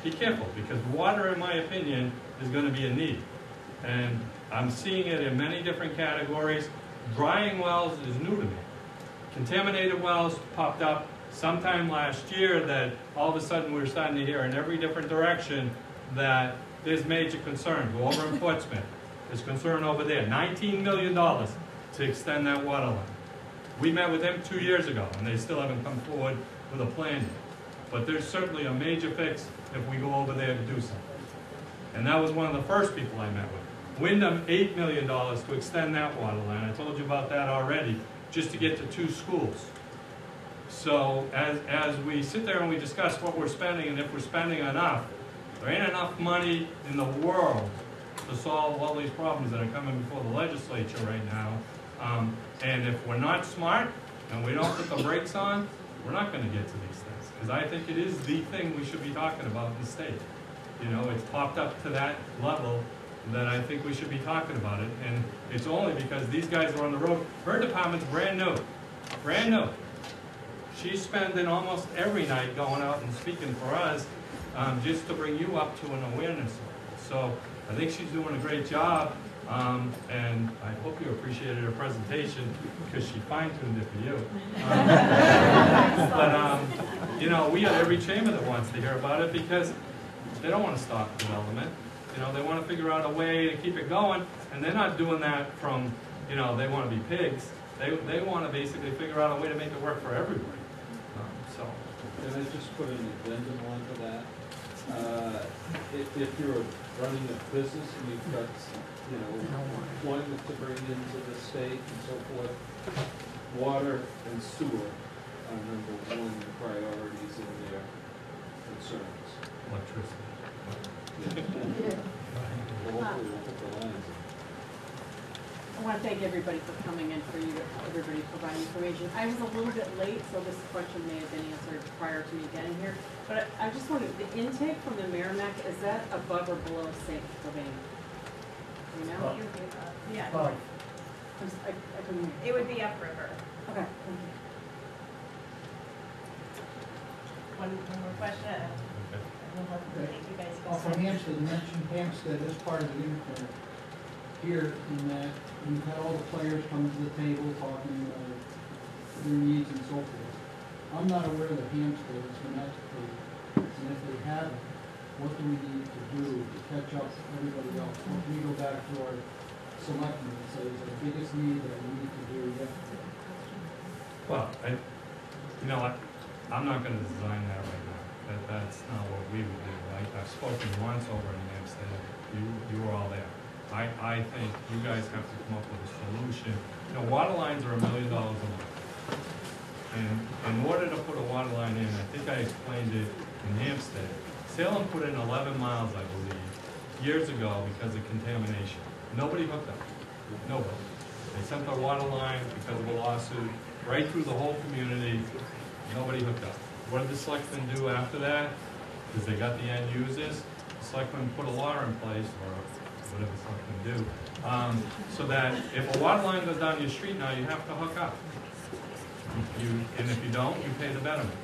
be careful, because water, in my opinion, is going to be a need. And I'm seeing it in many different categories. Drying wells is new to me. Contaminated wells popped up sometime last year that all of a sudden we're starting to hear in every different direction that there's major concern. Go over in Portsmouth. There's concern over there. $19 million to extend that water line. We met with them 2 years ago, and they still haven't come forward with a plan yet. But there's certainly a major fix if we go over there to do something. And that was one of the first people I met with. Wyndham, $8 million to extend that water line. I told you about that already, just to get to 2 schools. So as we sit there and we discuss what we're spending and if we're spending enough, there ain't enough money in the world to solve all these problems that are coming before the legislature right now. And if we're not smart and we don't put the brakes on, we're not going to get to these things. Because I think it is the thing we should be talking about in the state. It's popped up to that level that I think we should be talking about it. And it's only because these guys are on the road. Her department's brand new. Brand new. She's spending almost every night going out and speaking for us just to bring you up to an awareness level. So I think she's doing a great job. And I hope you appreciated her presentation because she fine-tuned it for you. But we have every chamber that wants to hear about it because they don't want to stop development. They want to figure out a way to keep it going, and they're not doing that from, they want to be pigs. They want to basically figure out a way to make it work for everybody. Can I just put an addendum onto that? If you're running a business and you've got, employment to bring into the state and so forth, water and sewer are #1 priorities in their concerns. Electricity. Yeah. Well, hopefully we'll put the lines in. I want to thank everybody for coming and for everybody providing information. I was a little bit late, so this question may have been answered prior to me getting here. But I just wondered, the intake from the Merrimack, is that above or below St. Sylvania? You know? Yeah. I couldn't hear. It would be upriver. Okay, thank you. One more question. Thank you guys. From Hampstead, you mentioned Hampstead as part of the interplay here in that you've had all the players come to the table talking about their needs and so forth. I'm not aware that Hampstead has been educated, and if they haven't, what do we need to do to catch up to everybody else? What can we go back to our selectmen and say is the biggest need that we need to do yet? Well, you know what? I'm not going to design that right now. That's not what we would do. I've spoken once over in Hampstead. You were all there. I think you guys have to come up with a solution You know, water lines are $1 million a month. And in order to put a water line in, I think I explained it in Hampstead, Salem put in 11 miles, I believe, years ago because of contamination. Nobody hooked up. Nobody. They sent their water line because of a lawsuit right through the whole community. Nobody hooked up. What did the selectmen do after that? Because they got the end users, the selectmen put a law in place, or whatever the selectmen do, so that if a water line goes down your street now, you have to hook up. And if you don't, you pay the betterment.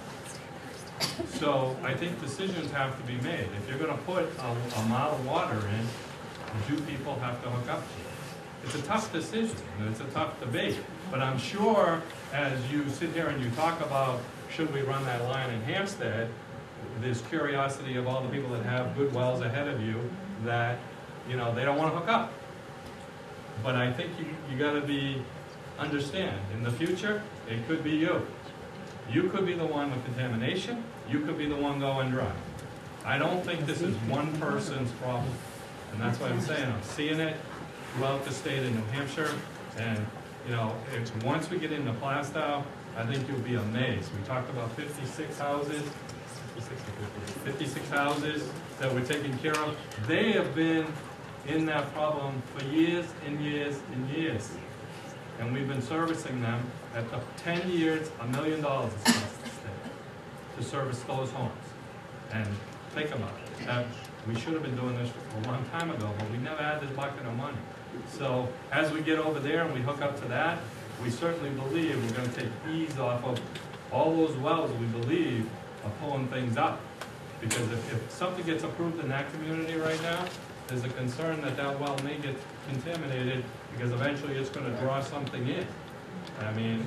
So I think decisions have to be made. If you're going to put a mile of water in, do people have to hook up to it? It's a tough decision, and it's a tough debate. But I'm sure as you sit here and you talk about should we run that line in Hampstead, there's curiosity of all the people that have good wells ahead of you that, you know, they don't want to hook up. But I think you got to understand, in the future, it could be you. You could be the one with contamination. You could be the one going dry. I don't think this is one person's problem. And that's what I'm saying. I'm seeing it throughout the state of New Hampshire. And, you know, once we get into Plastow, I think you'll be amazed. We talked about 56 houses. 56 houses that we're taking care of. They have been in that problem for years and years and years. And we've been servicing them at the 10 years, $1 million has cost the state to service those homes. And think about it. That we should have been doing this a long time ago, but we never had this bucket of money. So as we get over there and we hook up to that, we certainly believe we're going to take ease off of all those wells we believe are pulling things up. Because if something gets approved in that community right now, there's a concern that that well may get contaminated because eventually it's going to draw something in. I mean,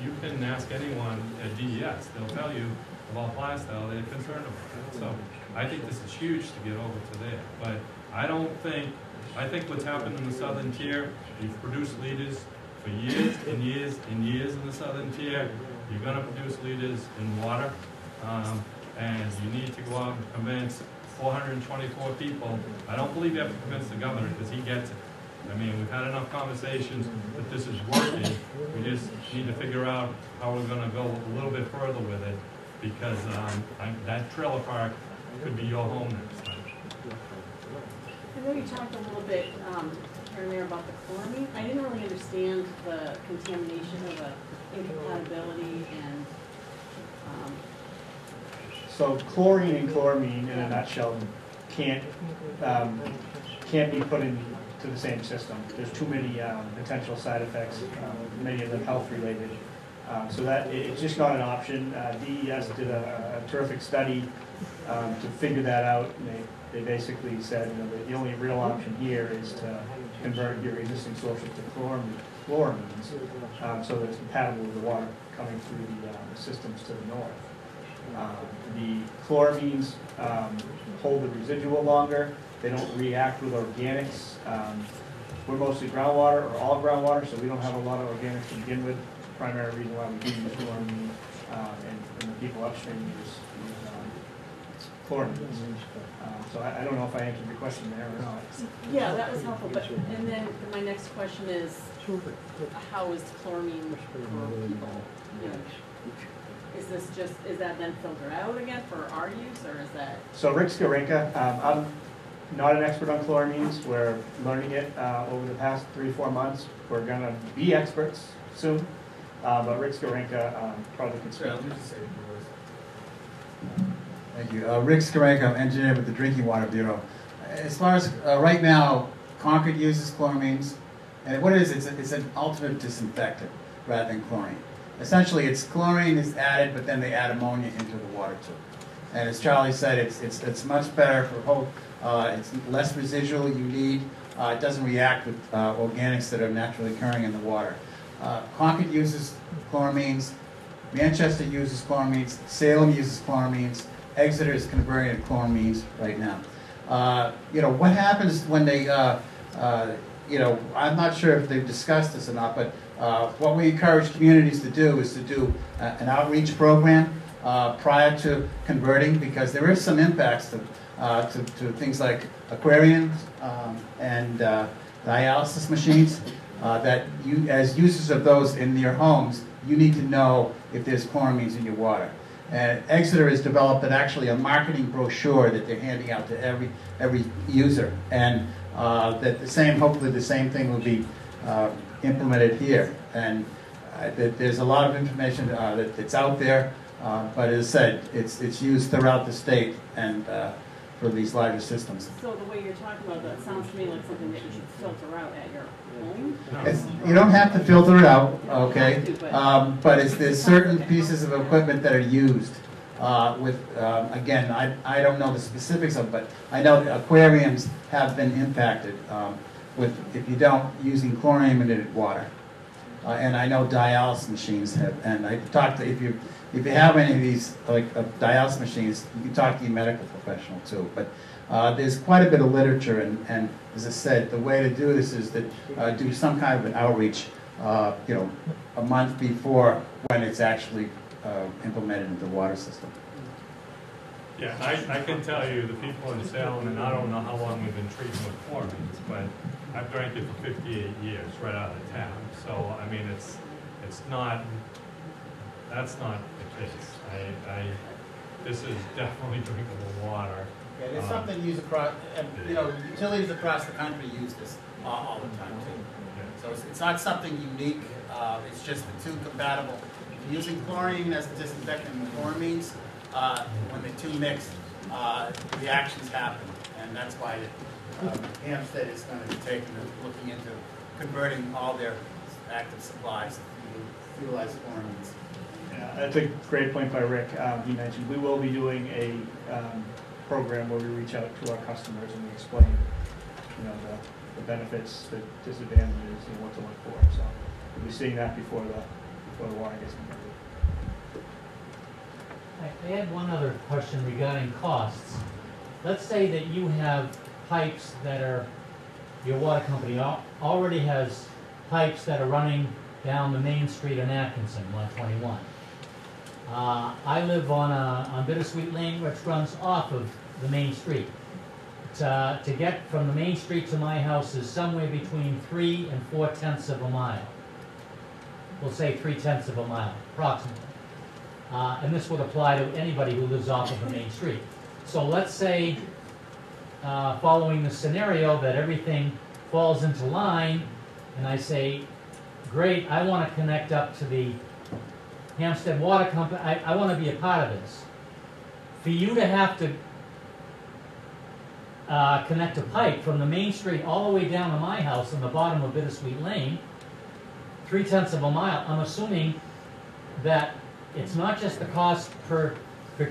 you can ask anyone at DES, they'll tell you about Plastow, they're concerned about that. So I think this is huge to get over to there. But I think what's happened in the southern tier, you've produced leaders for years and years and years in the southern tier. You're going to produce leaders in water. And you need to go out and convince 424 people. I don't believe you have to convince the governor because he gets it. I mean, we've had enough conversations that this is working. We just need to figure out how we're going to go a little bit further with it because that trailer park could be your home next time. I know you talked a little bit earlier about the chloramine. I didn't really understand the contamination of the incompatibility and So chlorine and chloramine, in a nutshell, can't be put into the same system. There's too many potential side effects, many of them health-related. So that it's just not an option. DES did a terrific study to figure that out. And they basically said, you know, that the only real option here is to convert your existing sources to chloramines, so that it's compatible with the water coming through the systems to the north. The chloramines hold the residual longer. They don't react with organics. We're mostly groundwater or all groundwater, so we don't have a lot of organics to begin with. The primary reason why we do use chloramine and the people upstream use chloramines. So I don't know if I answered your question there or not. yeah, that was helpful. But and then my next question is, how is chloramine for people? You know, is that then filtered out again for our use, or is that? So Rick Skarenka, I'm not an expert on chloramines. We're learning it over the past 3-4 months. We're going to be experts soon, but Rick Skarenka probably can speak. Thank you. Rick Skarenka, I'm engineer with the Drinking Water Bureau. As far as right now, Concord uses chloramines, and what it is, it's an ultimate disinfectant rather than chlorine. Essentially, it's chlorine is added, but then they add ammonia into the water too. And as Charlie said, it's much better for whole. It's less residual you need. It doesn't react with organics that are naturally occurring in the water. Concord uses chloramines. Manchester uses chloramines. Salem uses chloramines. Exeter is converting to chloramines right now. You know, what happens when they, you know, I'm not sure if they've discussed this or not, but what we encourage communities to do is to do an outreach program prior to converting, because there is some impacts to things like aquariums and dialysis machines. that you, as users of those in your homes, you need to know if there's chloramines in your water. And Exeter has developed actually a marketing brochure that they're handing out to every user, and that hopefully the same thing will be implemented here. And there's a lot of information that's out there, but as I said, it's used throughout the state and for these larger systems. So the way you're talking about that sounds to me like something that you should filter out at your home? You don't have to filter it out, okay? But there's certain pieces of equipment that are used again, I don't know the specifics of it, but I know that aquariums have been impacted if you don't, using chlorinated water. And I know dialysis machines have, and I talked to, if you have any of these, like dialysis machines, you can talk to your medical professional too. But there's quite a bit of literature, and as I said, the way to do this is to do some kind of an outreach, a month before when it's actually implemented into the water system. Yeah, I can tell you, the people in Salem, and I don't know how long we've been treating with chloramines, but I've drank it for 58 years right out of town. So, I mean, it's not, that's not the case. This is definitely drinkable water. Yeah, it's something used across, utilities across the country use this all the time too. So it's not something unique, it's just the two compatible. If you're using chlorine as a disinfectant and chloramines, when the two mix, reactions happen, and that's why Hampstead is going to be looking into converting all their active supplies to utilize chloramines. Yeah, that's a great point by Rick. He mentioned we will be doing a program where we reach out to our customers and we explain, the benefits, the disadvantages, and what to look for. So we'll be seeing that before the water gets converted. I had one other question regarding costs. Let's say that you have pipes that are, your water company already has pipes that are running down the main street in Atkinson, 121. I live on Bittersweet Lane, which runs off of the main street. To get from the main street to my house is somewhere between 3 and 4/10 of a mile. We'll say 3/10 of a mile, approximately. And this would apply to anybody who lives off of the main street. So let's say, following the scenario that everything falls into line, and I say, great, I want to connect up to the Hampstead Water Company, I want to be a part of this. For you to have to connect a pipe from the main street all the way down to my house in the bottom of Bittersweet Lane, 3/10 of a mile, I'm assuming that it's not just the cost per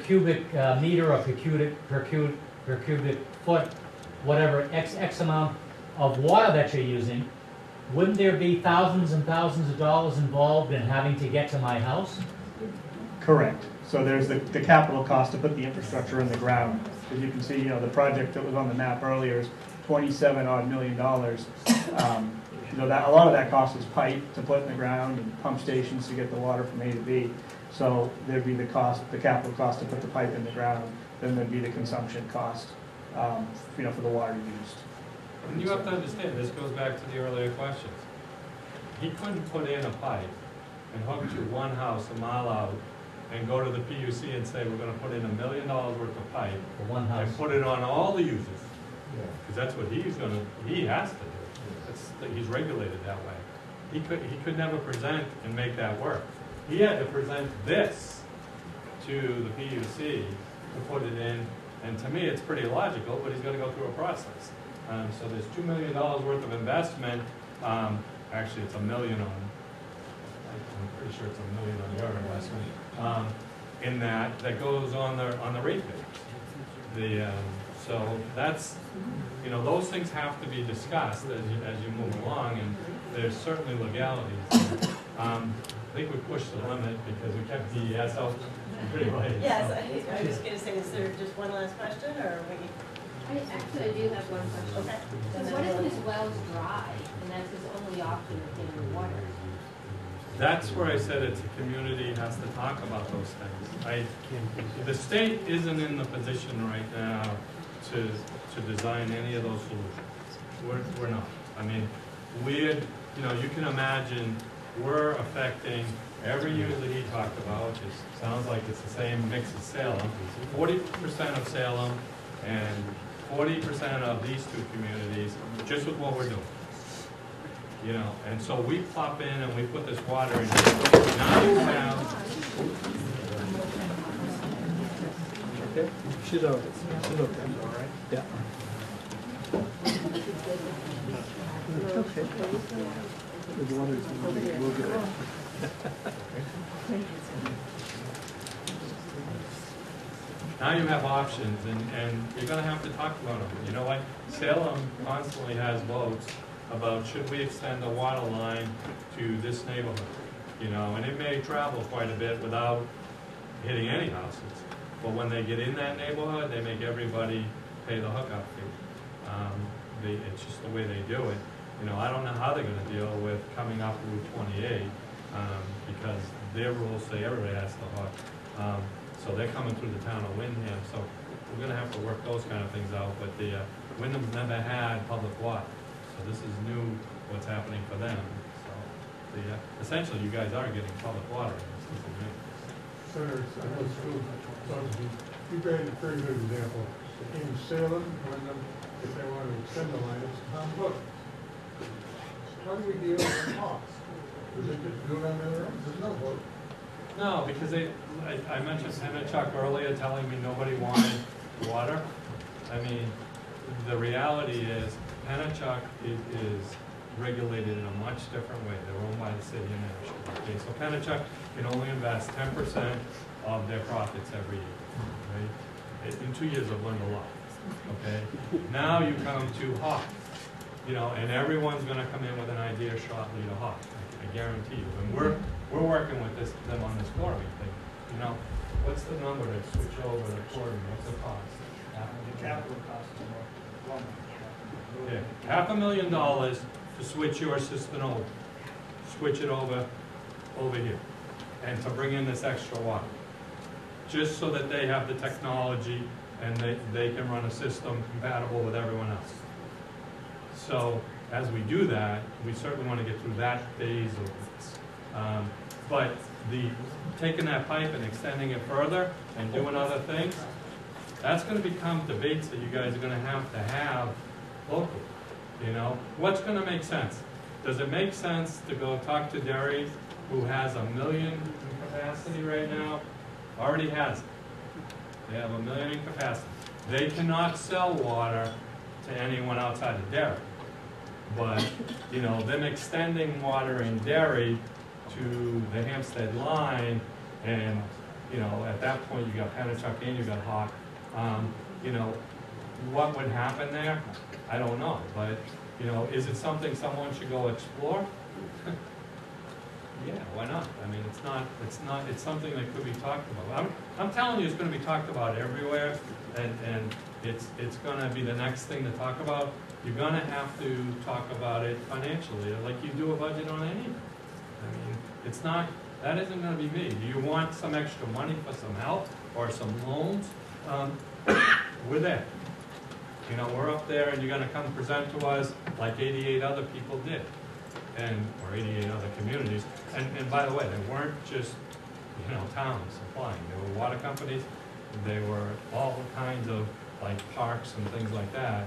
cubic meter or per cubic foot, whatever, X amount of water that you're using. Wouldn't there be thousands and thousands of dollars involved in having to get to my house? Correct. So there's the capital cost to put the infrastructure in the ground. As you can see, the project that was on the map earlier is $27 million. That a lot of that cost is pipe to put in the ground and pump stations to get the water from A to B. So there'd be the capital cost to put the pipe in the ground. Then there'd be the consumption cost, for the water used. And you have to understand, this goes back to the earlier questions. He couldn't put in a pipe and hook to one house a mile out and go to the PUC and say, we're going to put in $1 million worth of pipe for one house and put it on all the users. Because that's what he has to do. He's regulated that way. He could never present and make that work. He had to present this to the PUC to put it in, and to me it's pretty illogical, but he's got to go through a process. So there's $2 million worth of investment. Actually, it's $1 million on. I'm pretty sure it's $1 million on your investment. In that goes on the rate payers. So that's, those things have to be discussed as you move along, and there's certainly legalities. I think we pushed the limit because we kept DES out pretty late. Yes, I was going to say, is there just one last question, or we? Actually, I do have one question. Okay. So what if this well's dry, and that's his only option of getting water? That's where I said it's a community has to talk about those things. The state isn't in the position right now to design any of those solutions. We're not. I mean, you know, you can imagine we're affecting every unit that he talked about. It sounds like it's the same mix as Salem. 40% of Salem and 40% of these two communities, just with what we're doing. You know, and so we plop in and we put this water in. Now you have. Okay, she's okay. She's okay. All right. Yeah. Okay. The water's we'll get it. Now you have options, and you're going to have to talk about them. You know what? Salem constantly has votes about should we extend the water line to this neighborhood. You know, and it may travel quite a bit without hitting any houses. But when they get in that neighborhood, they make everybody pay the hookup fee. It's just the way they do it. You know, I don't know how they're going to deal with coming up Route 28 because their rules say everybody has to hook. So they're coming through the town of Wyndham. So we're going to have to work those kind of things out. But the Wyndham's never had public water, so this is new. What's happening for them? So essentially, you guys are getting public water in this community. Senator, I know school, you gave a very good example. In Salem, if they want to extend the line, it's Tom Hook. How do we deal with the cost? Is it just do it on their own? There's no vote. No, because I mentioned Pennachuck earlier telling me nobody wanted water. I mean, the reality is Pennachuck is regulated in a much different way. They're owned by the city of Nashville. Okay, so Pennachuck can only invest 10% of their profits every year. Right? In 2 years, I've learned a lot. Okay, now you come to Hawk, you know, and everyone's going to come in with an idea shortly to Hawk. I guarantee you. And we're working with them on this chlorine thing. You know, what's the number to switch over to chlorine? What's the cost? The capital cost is more. Yeah, $500,000 to switch your system over. Switch it over here, and to bring in this extra water, just so that they have the technology and they can run a system compatible with everyone else. So as we do that, we certainly want to get through that phase of this. But taking that pipe and extending it further and doing other things, that's going to become debates that you guys are going to have locally. You know, what's going to make sense? Does it make sense to go talk to Derry, who has 1 million in capacity right now? Already has it. They have 1 million in capacity. They cannot sell water to anyone outside of Derry. But, you know, them extending water in Derry to the Hampstead line, and, you know, at that point you got Pennachuck and you got Hawk. You know, what would happen there? I don't know. But, you know, is it something someone should go explore? Yeah, why not? I mean, it's something that could be talked about. I'm telling you, it's going to be talked about everywhere, and it's going to be the next thing to talk about. You're going to have to talk about it financially, like you do a budget on anything. I mean, that isn't going to be me. Do you want some extra money for some help or some loans? We're there. You know, we're up there, and you're going to come present to us like 88 other people did, or 88 other communities. And by the way, they weren't just, you know, towns supplying. There were water companies. They were all kinds of, like, parks and things like that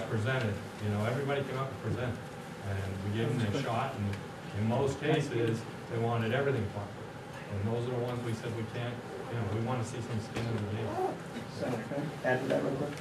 presented. You know, everybody came up and presented. And we gave them their shot, and in most cases, they wanted everything funded. And those are the ones we said we can't, you know, we want to see some skin in the game. Senator, can I add to that real quick?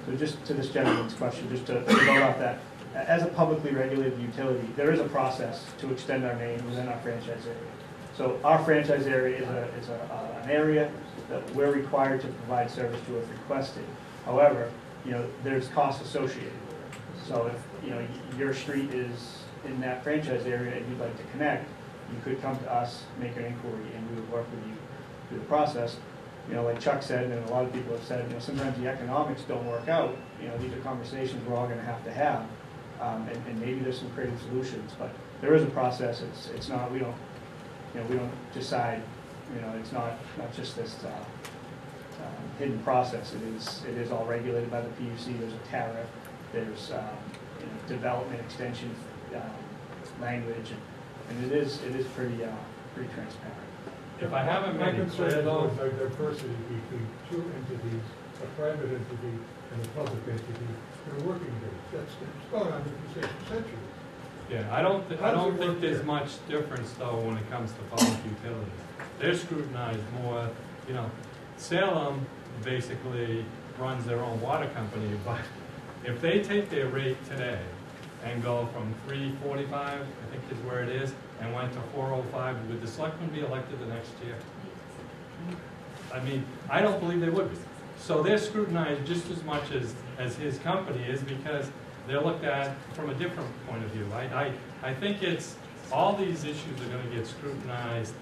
So just to this gentleman's question, just to build off that, as a publicly regulated utility, there is a process to extend our name within our franchise area. So our franchise area is an area that we're required to provide service to if requested. However, you know, there's costs associated with it. So if, you know, your street is in that franchise area and you'd like to connect, you could come to us, make an inquiry, and we would work with you through the process. You know, like Chuck said, and a lot of people have said, you know, sometimes the economics don't work out. You know, these are conversations we're all going to have, and maybe there's some creative solutions. But there is a process. It's not, we don't decide. You know, it's not just this hidden process. It is all regulated by the PUC. There's a tariff. There's you know, development extension language, and it is pretty transparent. If I haven't My made it concern clear is though, always the diversity between two entities, a private entity and a public entity, they're working together. It's gone on for 6 centuries. yeah, I don't How does it think work there's here? much difference though when it comes to public utilities. They're scrutinized more, you know, Salem basically runs their own water company, but if they take their rate today and go from 345, I think is where it is, and went to 405, would the selectmen be elected the next year? I mean, I don't believe they would be. So they're scrutinized just as much as his company is, because they're looked at from a different point of view. I think it's, all these issues are gonna get scrutinized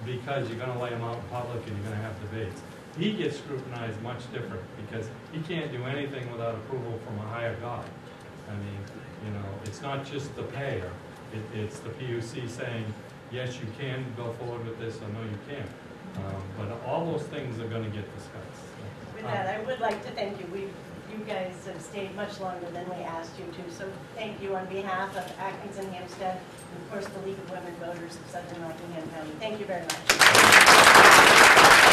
because you're gonna lay them out in public and you're gonna have debates. He gets scrutinized much different because he can't do anything without approval from a higher God. I mean, you know, it's not just the payer, it's the PUC saying, yes, you can go forward with this, or no, you can't. But all those things are gonna get discussed. With that, I would like to thank you. You guys have stayed much longer than we asked you to, so thank you on behalf of Atkins and Hampstead, and of course the League of Women Voters of Southern Rockingham County. Thank you very much.